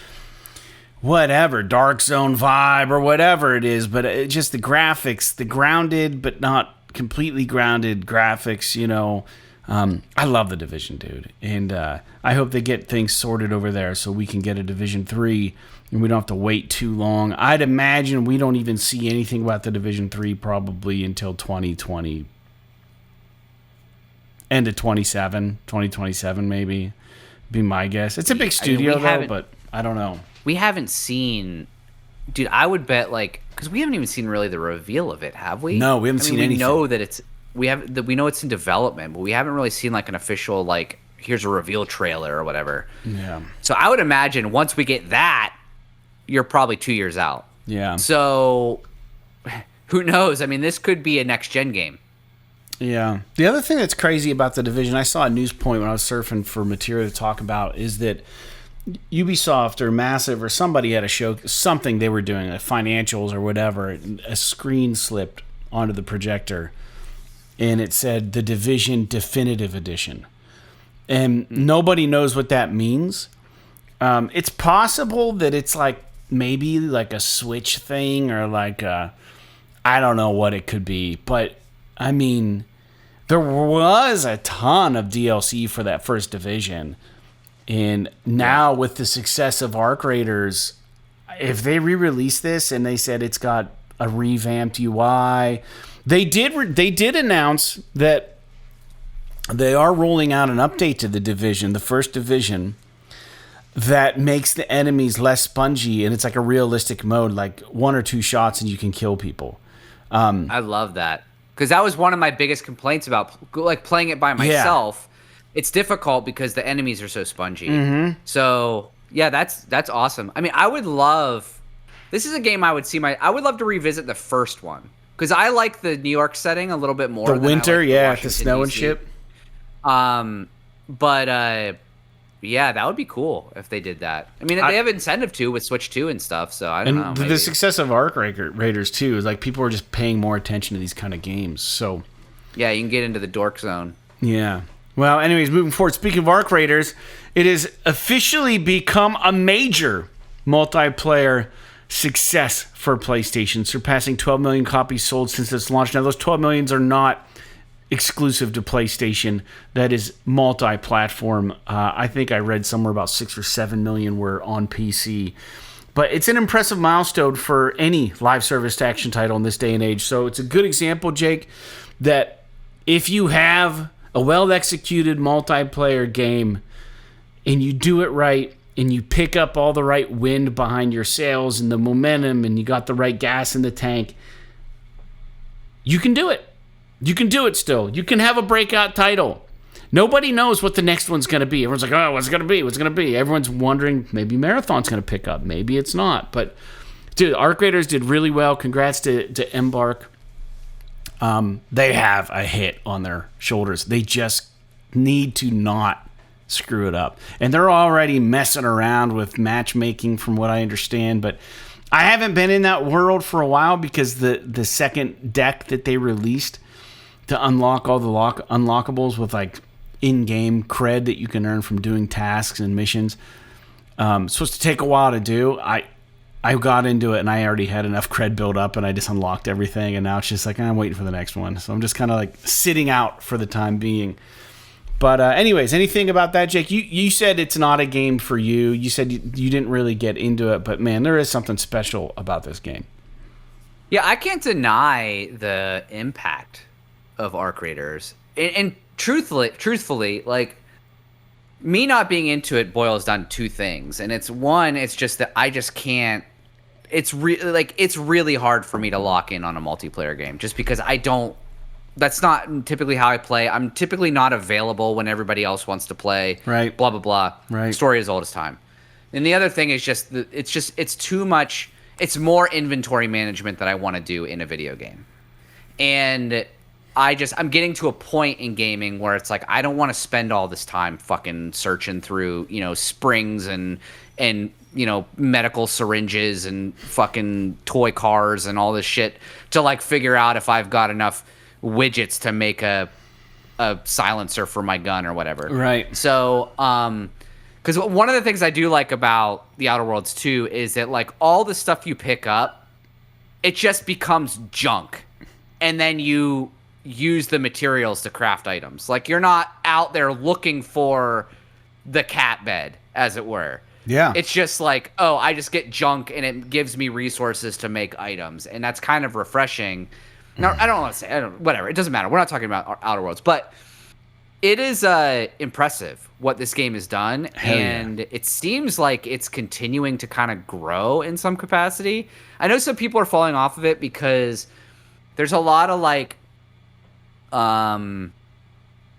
whatever, Dark Zone vibe or whatever it is, but it just the graphics, the grounded but not completely grounded graphics, you know. I love the Division, dude, and I hope they get things sorted over there so we can get a Division 3 and we don't have to wait too long. I'd imagine we don't even see anything about the Division 3 probably until 2020, end of 2027 maybe, be my guess. It's a big studio though, but I don't know. We haven't seen, dude, I would bet, like, because we haven't even seen really the reveal of it, have we? No, we haven't seen anything. We know that it's, we know it's in development, but we haven't really seen, like, an official, like, here's a reveal trailer or whatever. Yeah. So I would imagine once we get that, you're probably 2 years out. Yeah. So who knows? I mean, this could be a next-gen game. Yeah. The other thing that's crazy about the Division, I saw a news point when I was surfing for material to talk about, is that Ubisoft or Massive or somebody had a show, something they were doing, like financials or whatever, a screen slipped onto the projector, and it said The Division Definitive Edition. And nobody knows what that means. It's possible that it's like maybe like a Switch thing or like a, I don't know what it could be. But, I mean, there was a ton of DLC for that first Division. And now with the success of Arc Raiders, if they re-release this and they said it's got a revamped UI, they did announce that they are rolling out an update to the Division, the first Division, that makes the enemies less spongy, and it's like a realistic mode, like 1 or 2 shots and you can kill people. I love that, because that was one of my biggest complaints about, like, playing it by myself. Yeah. It's difficult because the enemies are so spongy. Mm-hmm. So yeah, that's awesome. I mean, I would love. This is a game I would see I would love to revisit the first one, because I like the New York setting a little bit more. The winter, the snow and shit. Yeah, that would be cool if they did that. I mean, they have incentive to with Switch 2 and stuff, so I don't know. And the success of Arc Raiders, too, is like people are just paying more attention to these kind of games. So yeah, you can get into the dork zone. Yeah. Well, anyways, moving forward, speaking of Arc Raiders, it has officially become a major multiplayer success for PlayStation, surpassing 12 million copies sold since its launch. Now, those 12 millions are not exclusive to PlayStation. That is multi-platform. I think I read somewhere about 6 or 7 million were on PC. But it's an impressive milestone for any live service action title in this day and age. So it's a good example, Jake, that if you have a well-executed multiplayer game and you do it right and you pick up all the right wind behind your sails and the momentum and you got the right gas in the tank, you can do it. You can do it still. You can have a breakout title. Nobody knows what the next one's going to be. Everyone's like, oh, what's it going to be? What's it going to be? Everyone's wondering, maybe Marathon's going to pick up. Maybe it's not. But, dude, Arc Raiders did really well. Congrats to Embark. They have a hit on their shoulders. They just need to not screw it up. And they're already messing around with matchmaking from what I understand. But I haven't been in that world for a while because the second deck that they released to unlock all the unlockables with like in-game cred that you can earn from doing tasks and missions. Supposed to take a while to do. I I got into it and I already had enough cred built up and I just unlocked everything, and now it's just like I'm waiting for the next one. So I'm just kind of like sitting out for the time being. But anyways, anything about that, Jake? You said it's not a game for you. You said you didn't really get into it, but man, there is something special about this game. Yeah, I can't deny the impact of Arc Raiders. And truthfully, like, me not being into it boils down to two things. And it's one, it's just that I just can't. It's really hard for me to lock in on a multiplayer game just because I don't. That's not typically how I play. I'm typically not available when everybody else wants to play. Right. Blah, blah, blah. Right. Story as old as time. And the other thing is it's too much. It's more inventory management that I want to do in a video game. And I'm getting to a point in gaming where it's like, I don't want to spend all this time fucking searching through, springs and medical syringes and fucking toy cars and all this shit to like figure out if I've got enough widgets to make a silencer for my gun or whatever. Right. So, because one of the things I do like about the Outer Worlds 2 is that like all the stuff you pick up, it just becomes junk, and then you use the materials to craft items. Like you're not out there looking for the cat bed, as it were. Yeah. It's just like, oh, I just get junk and it gives me resources to make items, and that's kind of refreshing. Now, I don't want to say, whatever. It doesn't matter. We're not talking about Outer Worlds, but it is impressive what this game has done, and it seems like it's continuing to kind of grow in some capacity. I know some people are falling off of it because there's a lot of like, and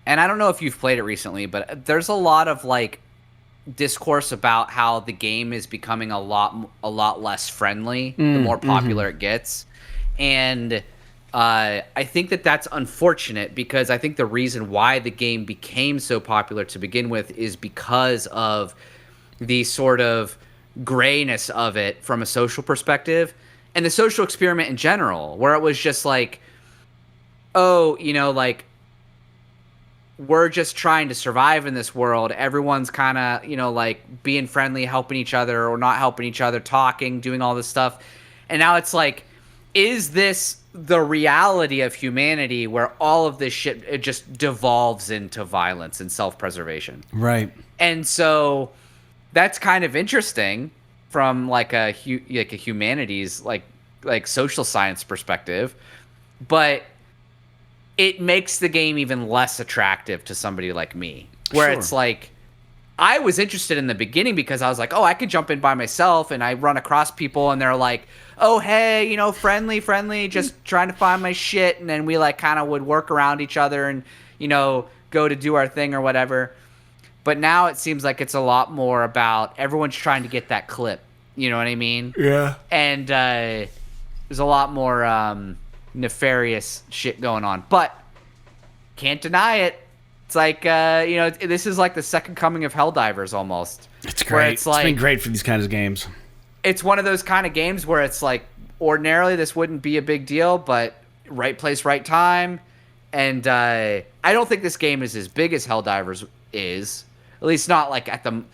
I don't know if you've played it recently, but there's a lot of like discourse about how the game is becoming a lot less friendly the more popular it gets, and I think that's unfortunate because I think the reason why the game became so popular to begin with is because of the sort of grayness of it from a social perspective and the social experiment in general, where it was just like, oh, like we're just trying to survive in this world. Everyone's kind of, like being friendly, helping each other or not helping each other, talking, doing all this stuff. And now it's like, is this the reality of humanity where all of this shit, it just devolves into violence and self-preservation? Right. And so that's kind of interesting from like a humanities, like social science perspective, but it makes the game even less attractive to somebody like me, where It's like, I was interested in the beginning because I was like, oh, I could jump in by myself, and I run across people and they're like, oh, hey, friendly, just trying to find my shit. And then we like kind of would work around each other and, go to do our thing or whatever. But now it seems like it's a lot more about everyone's trying to get that clip. You know what I mean? Yeah. And there's a lot more nefarious shit going on. But can't deny it. It's like, this is like the second coming of Helldivers almost. It's great. It's been great for these kinds of games. It's one of those kind of games where it's like, ordinarily this wouldn't be a big deal, but right place, right time. And I don't think this game is as big as Helldivers is. At least not like the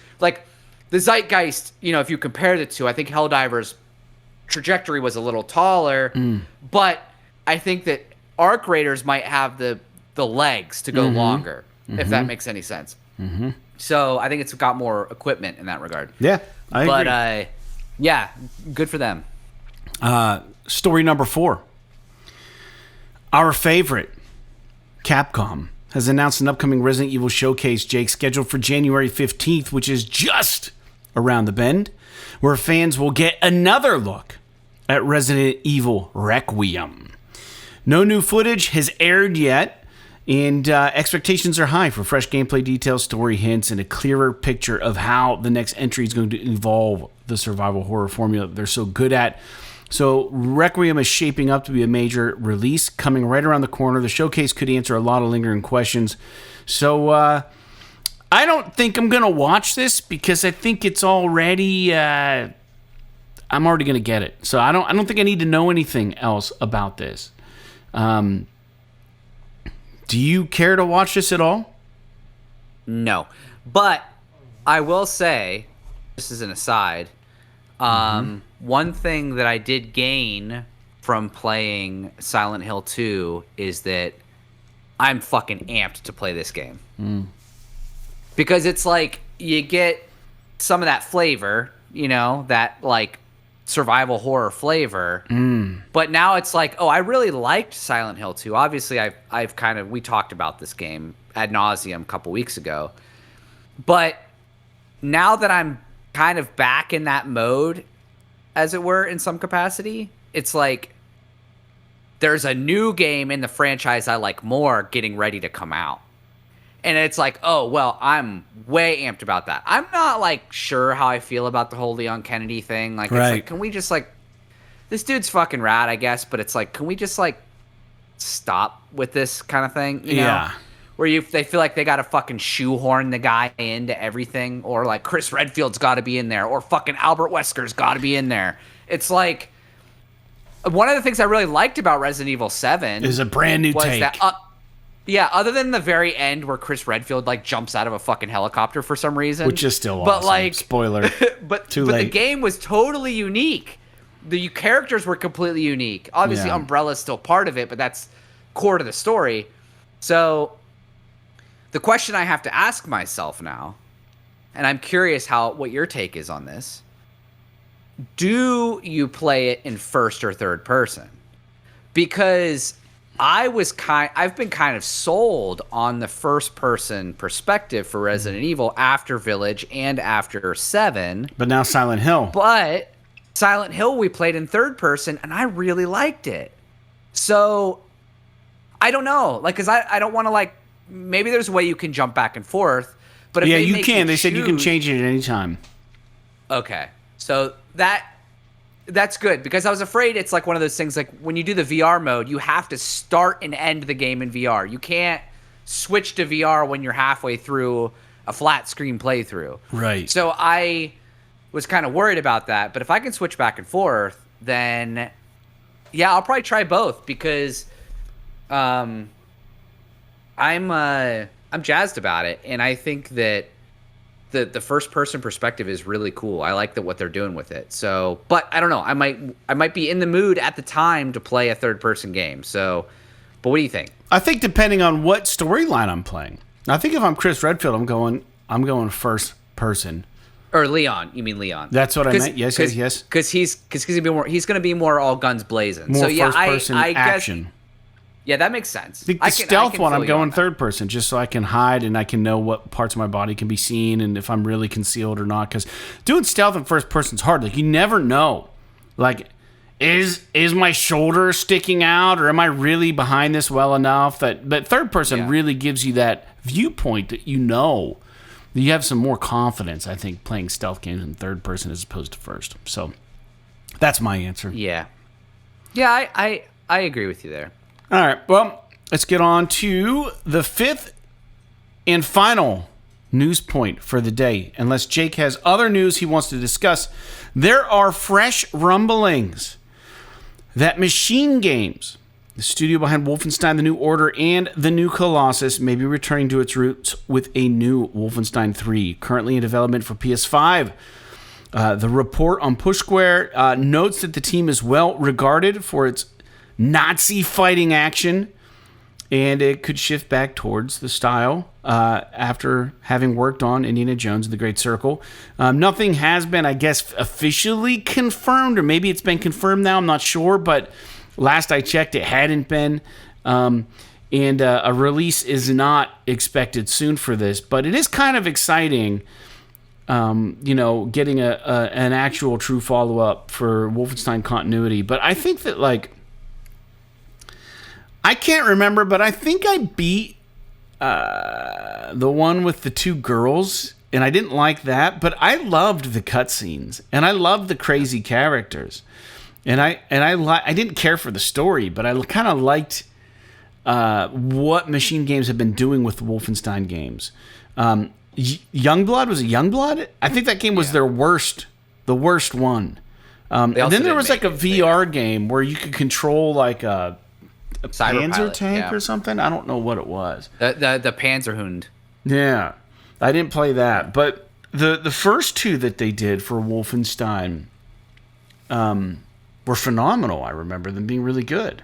zeitgeist, if you compare the two, I think Helldivers' trajectory was a little taller. But I think that Arc Raiders might have the legs to go longer, if that makes any sense. So I think it's got more equipment in that regard. Yeah, I agree. Yeah, good for them. Story number 4. Our favorite, Capcom, has announced an upcoming Resident Evil showcase, Jake, scheduled for January 15th, which is just around the bend, where fans will get another look at Resident Evil Requiem. No new footage has aired yet, and expectations are high for fresh gameplay details, story hints, and a clearer picture of how the next entry is going to evolve the survival horror formula they're so good at. So Requiem is shaping up to be a major release coming right around the corner. The showcase could answer a lot of lingering questions. So I don't think I'm going to watch this because I think it's already... I'm already going to get it. So I don't think I need to know anything else about this. Do you care to watch this at all? No. But I will say, just as an aside, One thing that I did gain from playing Silent Hill 2 is that I'm fucking amped to play this game. Because it's like you get some of that flavor, you know, that like survival horror flavor. But now it's like, oh, I really liked Silent Hill 2. Obviously, we talked about this game ad nauseum a couple weeks ago. But now that I'm kind of back in that mode, as it were, in some capacity, it's like there's a new game in the franchise I like more getting ready to come out. And it's like, oh, well, I'm way amped about that. I'm not, like, sure how I feel about the whole Leon Kennedy thing. Like, It's like, can we just, like, this dude's fucking rad, I guess, but it's like, can we just, like, stop with this kind of thing? You know? Where they feel like they got to fucking shoehorn the guy into everything, or, like, Chris Redfield's got to be in there, or fucking Albert Wesker's got to be in there. It's like, one of the things I really liked about Resident Evil 7 is a brand new take. Yeah, other than the very end where Chris Redfield like jumps out of a fucking helicopter for some reason, which is still awesome. Like, spoiler, but the game was totally unique. The characters were completely unique. Obviously, Umbrella's still part of it, but that's core to the story. So, the question I have to ask myself now, and I'm curious what your take is on this. Do you play it in first or third person? Because I've been kind of sold on the first person perspective for Resident Evil after Village and after 7. But now Silent Hill. But Silent Hill we played in third person, and I really liked it. So I don't know, like, because I don't want to, like, maybe there's a way you can jump back and forth. But if you can. They said you can change it at any time. Okay, so that's good, because I was afraid it's like one of those things, like when you do the VR mode, you have to start and end the game in VR. You can't switch to VR when you're halfway through a flat screen playthrough. Right. So I was kind of worried about that, but if I can switch back and forth, then yeah, I'll probably try both, because I'm jazzed about it, and I think that the first person perspective is really cool. I like what they're doing with it. So, but I don't know. I might be in the mood at the time to play a third person game. So, but what do you think? I think depending on what storyline I'm playing. I think if I'm Chris Redfield, I'm going first person. Or Leon. You mean Leon? That's what I meant. Yes. Because he's gonna be more all guns blazing. More so yeah, first person action. Guess, yeah, that makes sense. The stealth one, I'm going third person just so I can hide and I can know what parts of my body can be seen and if I'm really concealed or not. Because doing stealth in first person is hard. Like, you never know. Like, is my shoulder sticking out, or am I really behind this well enough? But third person really gives you that viewpoint that you have some more confidence, I think, playing stealth games in third person as opposed to first. So that's my answer. Yeah. Yeah, I agree with you there. All right, well, let's get on to the fifth and final news point for the day. Unless Jake has other news he wants to discuss, there are fresh rumblings that MachineGames, the studio behind Wolfenstein: The New Order and The New Colossus, may be returning to its roots with a new Wolfenstein 3, currently in development for PS5. The report on Push Square notes that the team is well regarded for its Nazi fighting action, and it could shift back towards the style after having worked on Indiana Jones and the Great Circle. Nothing has been, I guess, officially confirmed, or maybe it's been confirmed now, I'm not sure, but last I checked, it hadn't been. And a release is not expected soon for this, but it is kind of exciting, getting an actual true follow-up for Wolfenstein continuity. But I think that, like, I can't remember, but I think I beat the one with the two girls, and I didn't like that, but I loved the cutscenes, and I loved the crazy characters, and I didn't care for the story, but I kind of liked what MachineGames have been doing with the Wolfenstein games. Youngblood, was it Youngblood? I think that game was the worst one. And then there was like a VR game where you could control like a Panzer tank or something. I don't know what it was. The Panzerhund. Yeah, I didn't play that, but the first two that they did for Wolfenstein were phenomenal. I remember them being really good.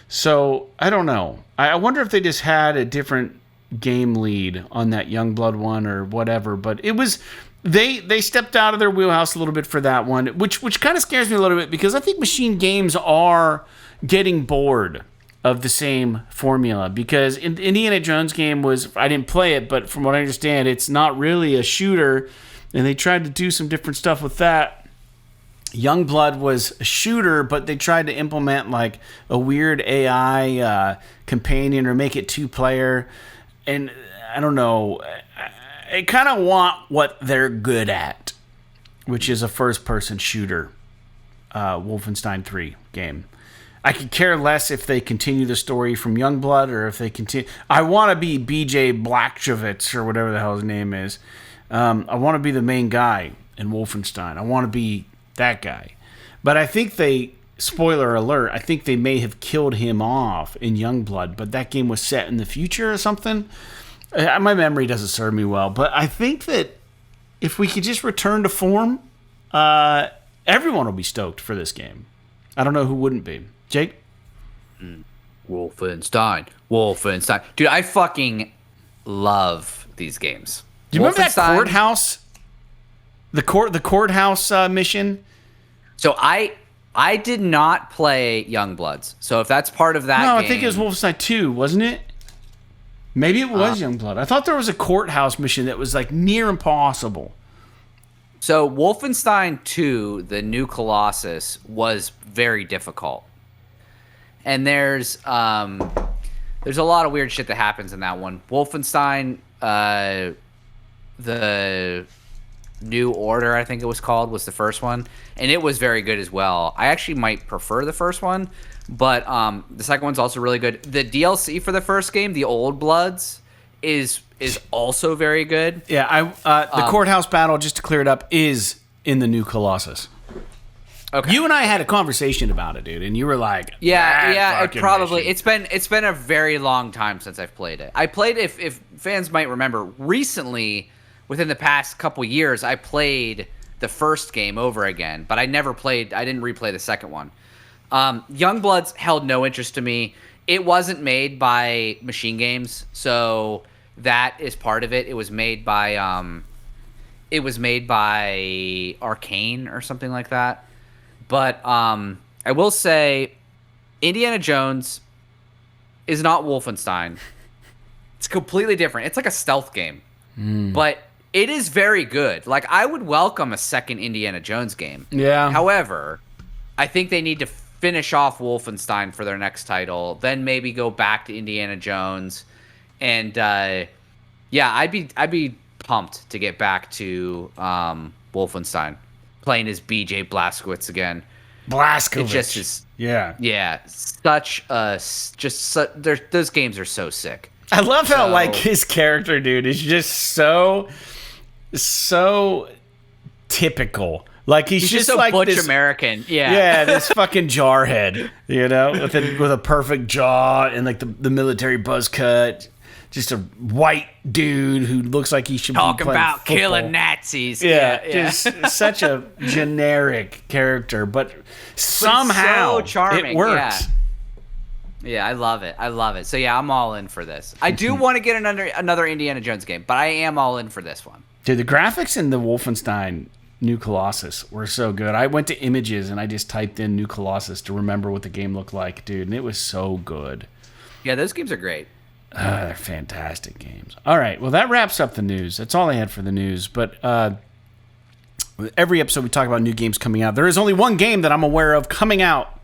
So I don't know. I wonder if they just had a different game lead on that Youngblood one or whatever. But it was they stepped out of their wheelhouse a little bit for that one, which kind of scares me a little bit because I think MachineGames are getting bored of the same formula, because Indiana Jones game was, I didn't play it, but from what I understand, it's not really a shooter, and they tried to do some different stuff with that. Youngblood was a shooter, but they tried to implement like a weird AI companion or make it 2-player, and I don't know. I kind of want what they're good at, which is a first-person shooter, Wolfenstein 3 game. I could care less if they continue the story from Youngblood or if they continue. I want to be BJ Blazkowicz or whatever the hell his name is. I want to be the main guy in Wolfenstein. I want to be that guy. But I think spoiler alert, I think they may have killed him off in Youngblood, but that game was set in the future or something. My memory doesn't serve me well, but I think that if we could just return to form, everyone will be stoked for this game. I don't know who wouldn't be. Jake? Wolfenstein. Dude, I fucking love these games. Do you remember that courthouse? The courthouse mission? So I did not play Youngbloods. So if that's part of that game... No, I think it was Wolfenstein 2, wasn't it? Maybe it was Youngblood. I thought there was a courthouse mission that was like near impossible. So Wolfenstein 2, the New Colossus, was very difficult. And there's a lot of weird shit that happens in that one. Wolfenstein, the New Order, I think it was called, was the first one. And it was very good as well. I actually might prefer the first one, but the second one's also really good. The DLC for the first game, the Old Bloods, is also very good. Yeah, the courthouse battle, just to clear it up, is in the New Colossus. Okay. You and I had a conversation about it, dude, and you were like, "Yeah, it probably." It's been a very long time since I've played it. I played, if fans might remember, recently, within the past couple years, I played the first game over again, but I didn't replay the second one. Youngbloods held no interest to me. It wasn't made by MachineGames, so that is part of it. It was made by Arcane or something like that. But I will say, Indiana Jones is not Wolfenstein. It's completely different. It's like a stealth game, but it is very good. Like, I would welcome a second Indiana Jones game. Yeah. However, I think they need to finish off Wolfenstein for their next title, then maybe go back to Indiana Jones, and I'd be pumped to get back to Wolfenstein, playing as BJ Blazkowicz again. Blazkowicz. It just is. Yeah. Those games are so sick. I love how like his character, dude, is just so typical. Like he's just so like butch this American. Yeah, this fucking jarhead, you know, with a perfect jaw and like the military buzz cut. Just a white dude who looks like he should talk be playing about football. killing Nazis. Yeah, just such a generic character, but somehow so charming. It works. Yeah, I love it. So yeah, I'm all in for this. I do want to get another Indiana Jones game, but I am all in for this one. Dude, the graphics in the Wolfenstein New Colossus were so good. I went to images and I just typed in New Colossus to remember what the game looked like, dude, and it was so good. Yeah, those games are great. They're fantastic games. All right, well, that wraps up the news. That's all I had for the news. But every episode we talk about new games coming out. There is only one game that I'm aware of coming out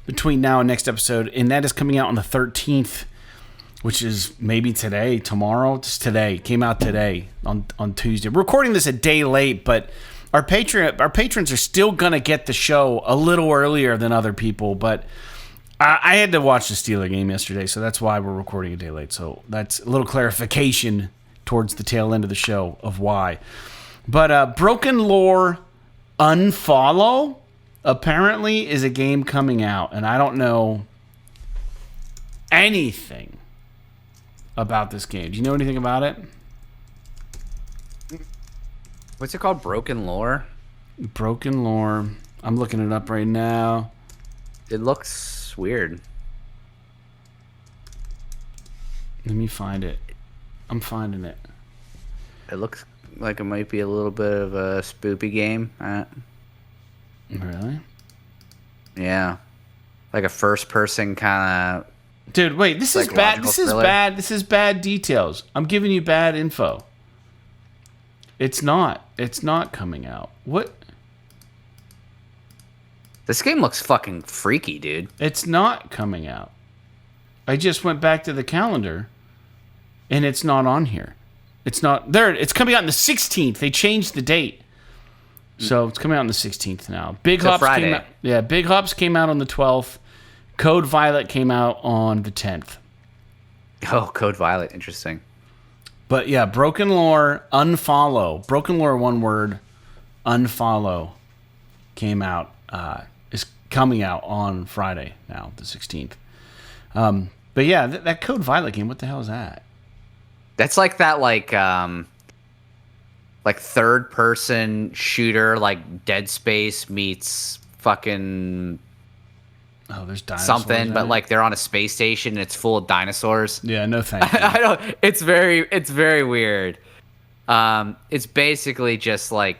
between now and next episode, and that is coming out on the 13th, which is maybe today, tomorrow. Just today. Came out today on Tuesday. We're recording this a day late, but our patrons are still going to get the show a little earlier than other people, but I had to watch the Steeler game yesterday, so that's why we're recording a day late. So that's a little clarification towards the tail end of the show of why. But Broken Lore Unfollow apparently is a game coming out, and I don't know anything about this game. Do you know anything about it? What's it called? Broken Lore? Broken Lore I'm looking it up right now. It looks weird. Let me find it. I'm finding it. It looks like it might be a little bit of a spoopy game. Really? Yeah. Like a first-person kind of... Dude, wait, this is bad. This is bad. This is bad details. I'm giving you bad info. It's not. It's not coming out. What? This game looks fucking freaky, dude. It's not coming out. I just went back to the calendar, and it's not on here. It's not there. It's coming out on the 16th. They changed the date, so it's coming out on the 16th now. Big Hops came out. Yeah, Big Hops came out on the 12th. Code Violet came out on the 10th. Oh, Code Violet, interesting. But yeah, Broken Lore, Unfollow. Broken Lore, one word, Unfollow came out, is coming out on Friday now, the 16th. But yeah, that Code Violet game, what the hell is that? That's like that, like third-person shooter, like Dead Space meets fucking... Oh, there's dinosaurs. Something, but like they're on a space station and it's full of dinosaurs. Yeah, no thank you. I don't. It's very weird. It's basically just like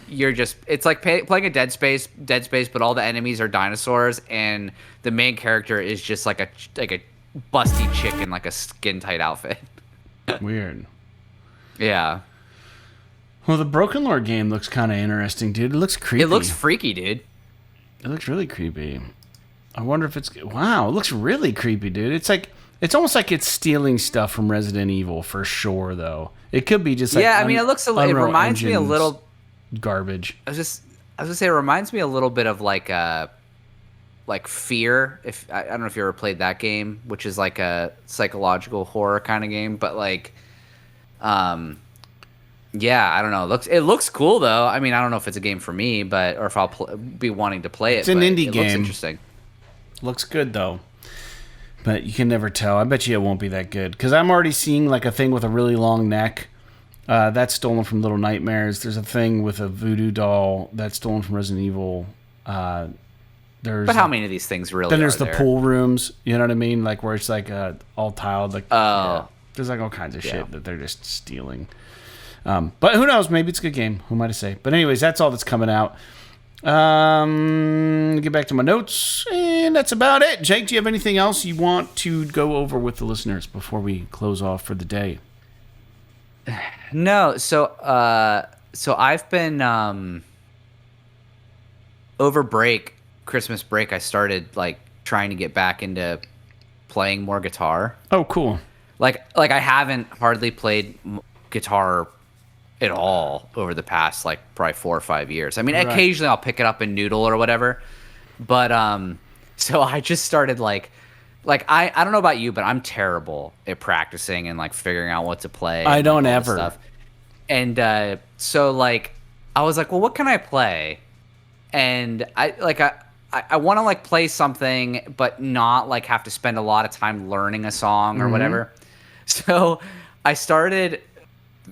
it's like playing a Dead Space, but all the enemies are dinosaurs, and the main character is just like a busty chick in like a skin tight outfit. Weird. Yeah. Well, the Broken Lore game looks kind of interesting, dude. It looks creepy. It looks freaky, dude. It looks really creepy. I wonder if it's... Wow, it looks really creepy, dude. It's almost like it's stealing stuff from Resident Evil for sure, though. It could be just like... Yeah, I mean, it reminds me a little... Garbage. I was gonna say, it reminds me a little bit of like Fear. If I don't know if you ever played that game, which is like a psychological horror kind of game, but like... Yeah, I don't know. It looks cool though. I mean, I don't know if it's a game for me, or if I'll be wanting to play it. It's an indie game. Looks interesting. Looks good though, but you can never tell. I bet you it won't be that good because I'm already seeing like a thing with a really long neck. That's stolen from Little Nightmares. There's a thing with a voodoo doll that's stolen from Resident Evil. But how many of these things really? Then there's the pool rooms. You know what I mean? Like where it's like all tiled. Like there's like all kinds of shit that they're just stealing. But who knows? Maybe it's a good game. Who am I to say? But anyways, that's all that's coming out. Get back to my notes, and that's about it. Jake, do you have anything else you want to go over with the listeners before we close off for the day? No. So I've been over Christmas break. I started like trying to get back into playing more guitar. Oh, cool. Like I haven't hardly played guitar at all over the past like probably 4 or 5 years. I mean, occasionally I'll pick it up and noodle or whatever, but so I just started like I don't know about you, but I'm terrible at practicing and like figuring out what to play. I don't ever. Stuff. And so like I was like, well, what can I play? And I want to like play something, but not like have to spend a lot of time learning a song or whatever. So I started.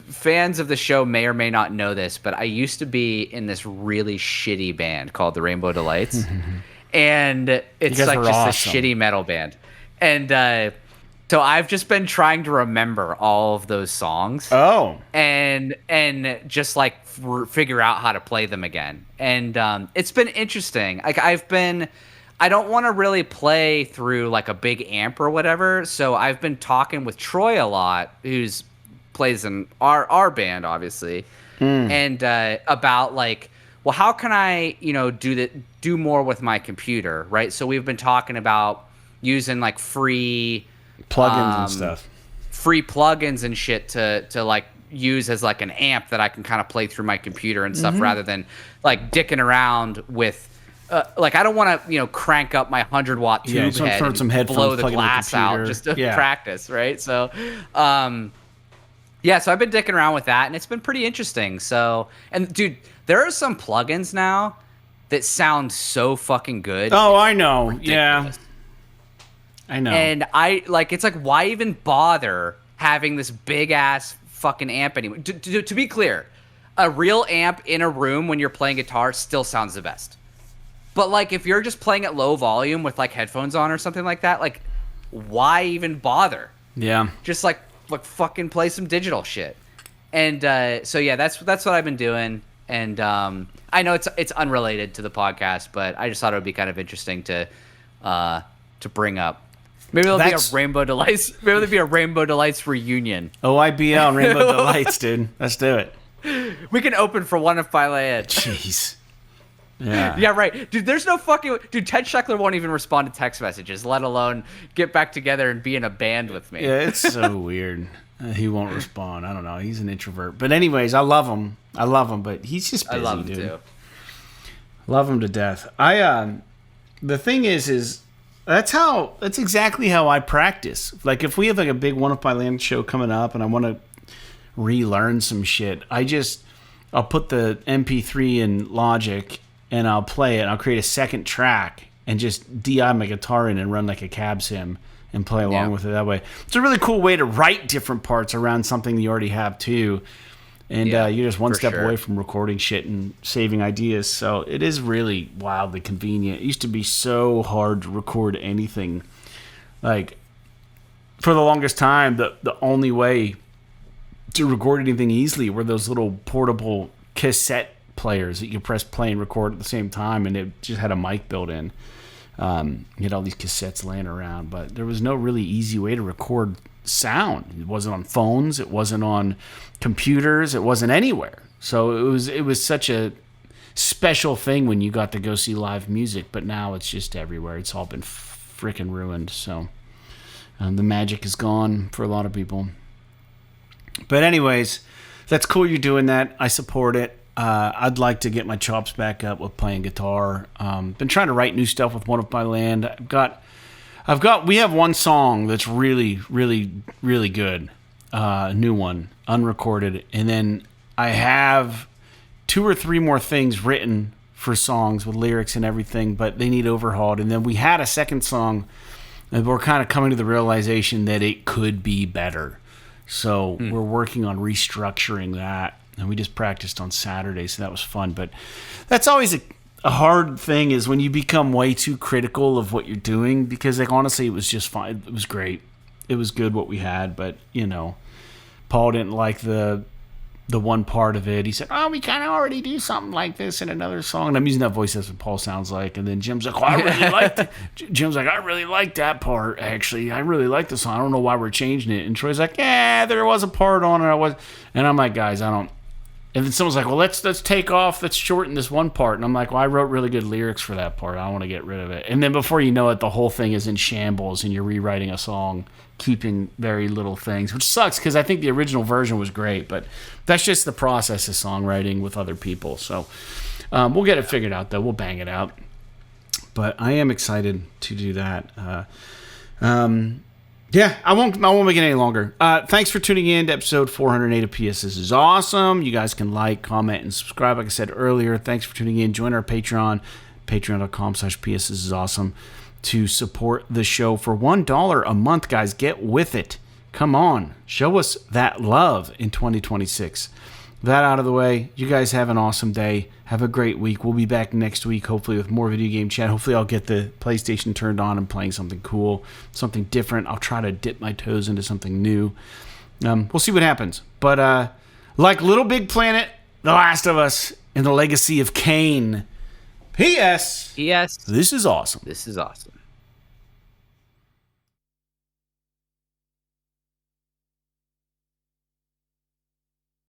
Fans of the show may or may not know this, but I used to be in this really shitty band called the Rainbow Delights, and it's like just awesome. A shitty metal band. And so I've just been trying to remember all of those songs. Oh, and just like figure out how to play them again. And it's been interesting. Like I don't want to really play through like a big amp or whatever. So I've been talking with Troy a lot, who's plays in our band, obviously, and about like, well, how can I, do more with my computer, right? So we've been talking about using like free plugins and stuff, free plugins and shit to like use as like an amp that I can kind of play through my computer and stuff, rather than like dicking around with. Like I don't want to, crank up my 100-watt tube head and blow the glass out just to practice, right? So, so I've been dicking around with that, and it's been pretty interesting. So, and dude, there are some plugins now that sound so fucking good. Oh, I know. Ridiculous. Yeah, I know. And it's like, why even bother having this big ass fucking amp anymore? To be clear, a real amp in a room when you're playing guitar still sounds the best. But like if you're just playing at low volume with like headphones on or something like that, like why even bother? Yeah. Just like fucking play some digital shit. And so yeah, that's what I've been doing. And I know it's unrelated to the podcast, but I just thought it would be kind of interesting to bring up. Maybe there'll be a Rainbow Delights. Maybe there'll be a Rainbow Delights reunion. OIBL and Rainbow Delights, dude. Let's do it. We can open for one of Philead. Jeez. Yeah. Yeah, right. Dude, there's no fucking... Dude, Ted Scheckler won't even respond to text messages, let alone get back together and be in a band with me. Yeah, it's so weird. He won't respond. I don't know. He's an introvert. But anyways, I love him. But he's just busy, I love him, dude. too. Love him to death. The thing is that's exactly how I practice. Like, if we have like a big One of My Land show coming up and I want to relearn some shit, I'll put the MP3 in Logic and I'll play it. I'll create a second track and just DI my guitar in and run like a cab sim and play along with it that way. It's a really cool way to write different parts around something you already have too. And you're just one step away from recording shit and saving ideas. So it is really wildly convenient. It used to be so hard to record anything. Like, for the longest time, the only way to record anything easily were those little portable cassette players that you could press play and record at the same time, and it just had a mic built in. You had all these cassettes laying around, but there was no really easy way to record sound. It wasn't on phones, it wasn't on computers, it wasn't anywhere. So it was such a special thing when you got to go see live music, but now it's just everywhere. It's all been freaking ruined. So the magic is gone for a lot of people. But anyways, that's cool you're doing that. I support it. I'd like to get my chops back up with playing guitar. Been trying to write new stuff with One of My Land. We have one song that's really, really, really good. A new one, unrecorded. And then I have 2 or 3 more things written for songs with lyrics and everything, but they need overhauled. And then we had a second song, and we're kind of coming to the realization that it could be better. So we're working on restructuring that. And we just practiced on Saturday, so that was fun. But that's always a hard thing, is when you become way too critical of what you're doing, because like honestly it was just fine. It was great. It was good what we had, but Paul didn't like the one part of it. He said, "Oh, we kind of already do something like this in another song." And I'm using that voice, that's what Paul sounds like. And then Jim's like, "Oh, I really liked it." Jim's like, "I really liked that part, actually. I really like the song. I don't know why we're changing it." And Troy's like, "Yeah, there was a part on it. And I'm like, "Guys, I don't." And then someone's like, "Well, let's take off, let's shorten this one part." And I'm like, "Well, I wrote really good lyrics for that part. I want to get rid of it." And then before you know it, the whole thing is in shambles, and you're rewriting a song, keeping very little things, which sucks because I think the original version was great. But that's just the process of songwriting with other people. So we'll get it figured out, though. We'll bang it out. But I am excited to do that. Yeah, I won't make it any longer. Thanks for tuning in to episode 408 of PS This Is Awesome. You guys can like, comment, and subscribe. Like I said earlier, thanks for tuning in. Join our Patreon, patreon.com/PS This Is Awesome, to support the show for $1 a month, guys. Get with it. Come on. Show us that love in 2026. That out of the way, you guys have an awesome day. Have a great week. We'll be back next week, hopefully, with more video game chat. Hopefully, I'll get the PlayStation turned on and playing something cool, something different. I'll try to dip my toes into something new. We'll see what happens. But like Little Big Planet, The Last of Us, and The Legacy of Kain, P.S. P.S. This is awesome. This is awesome.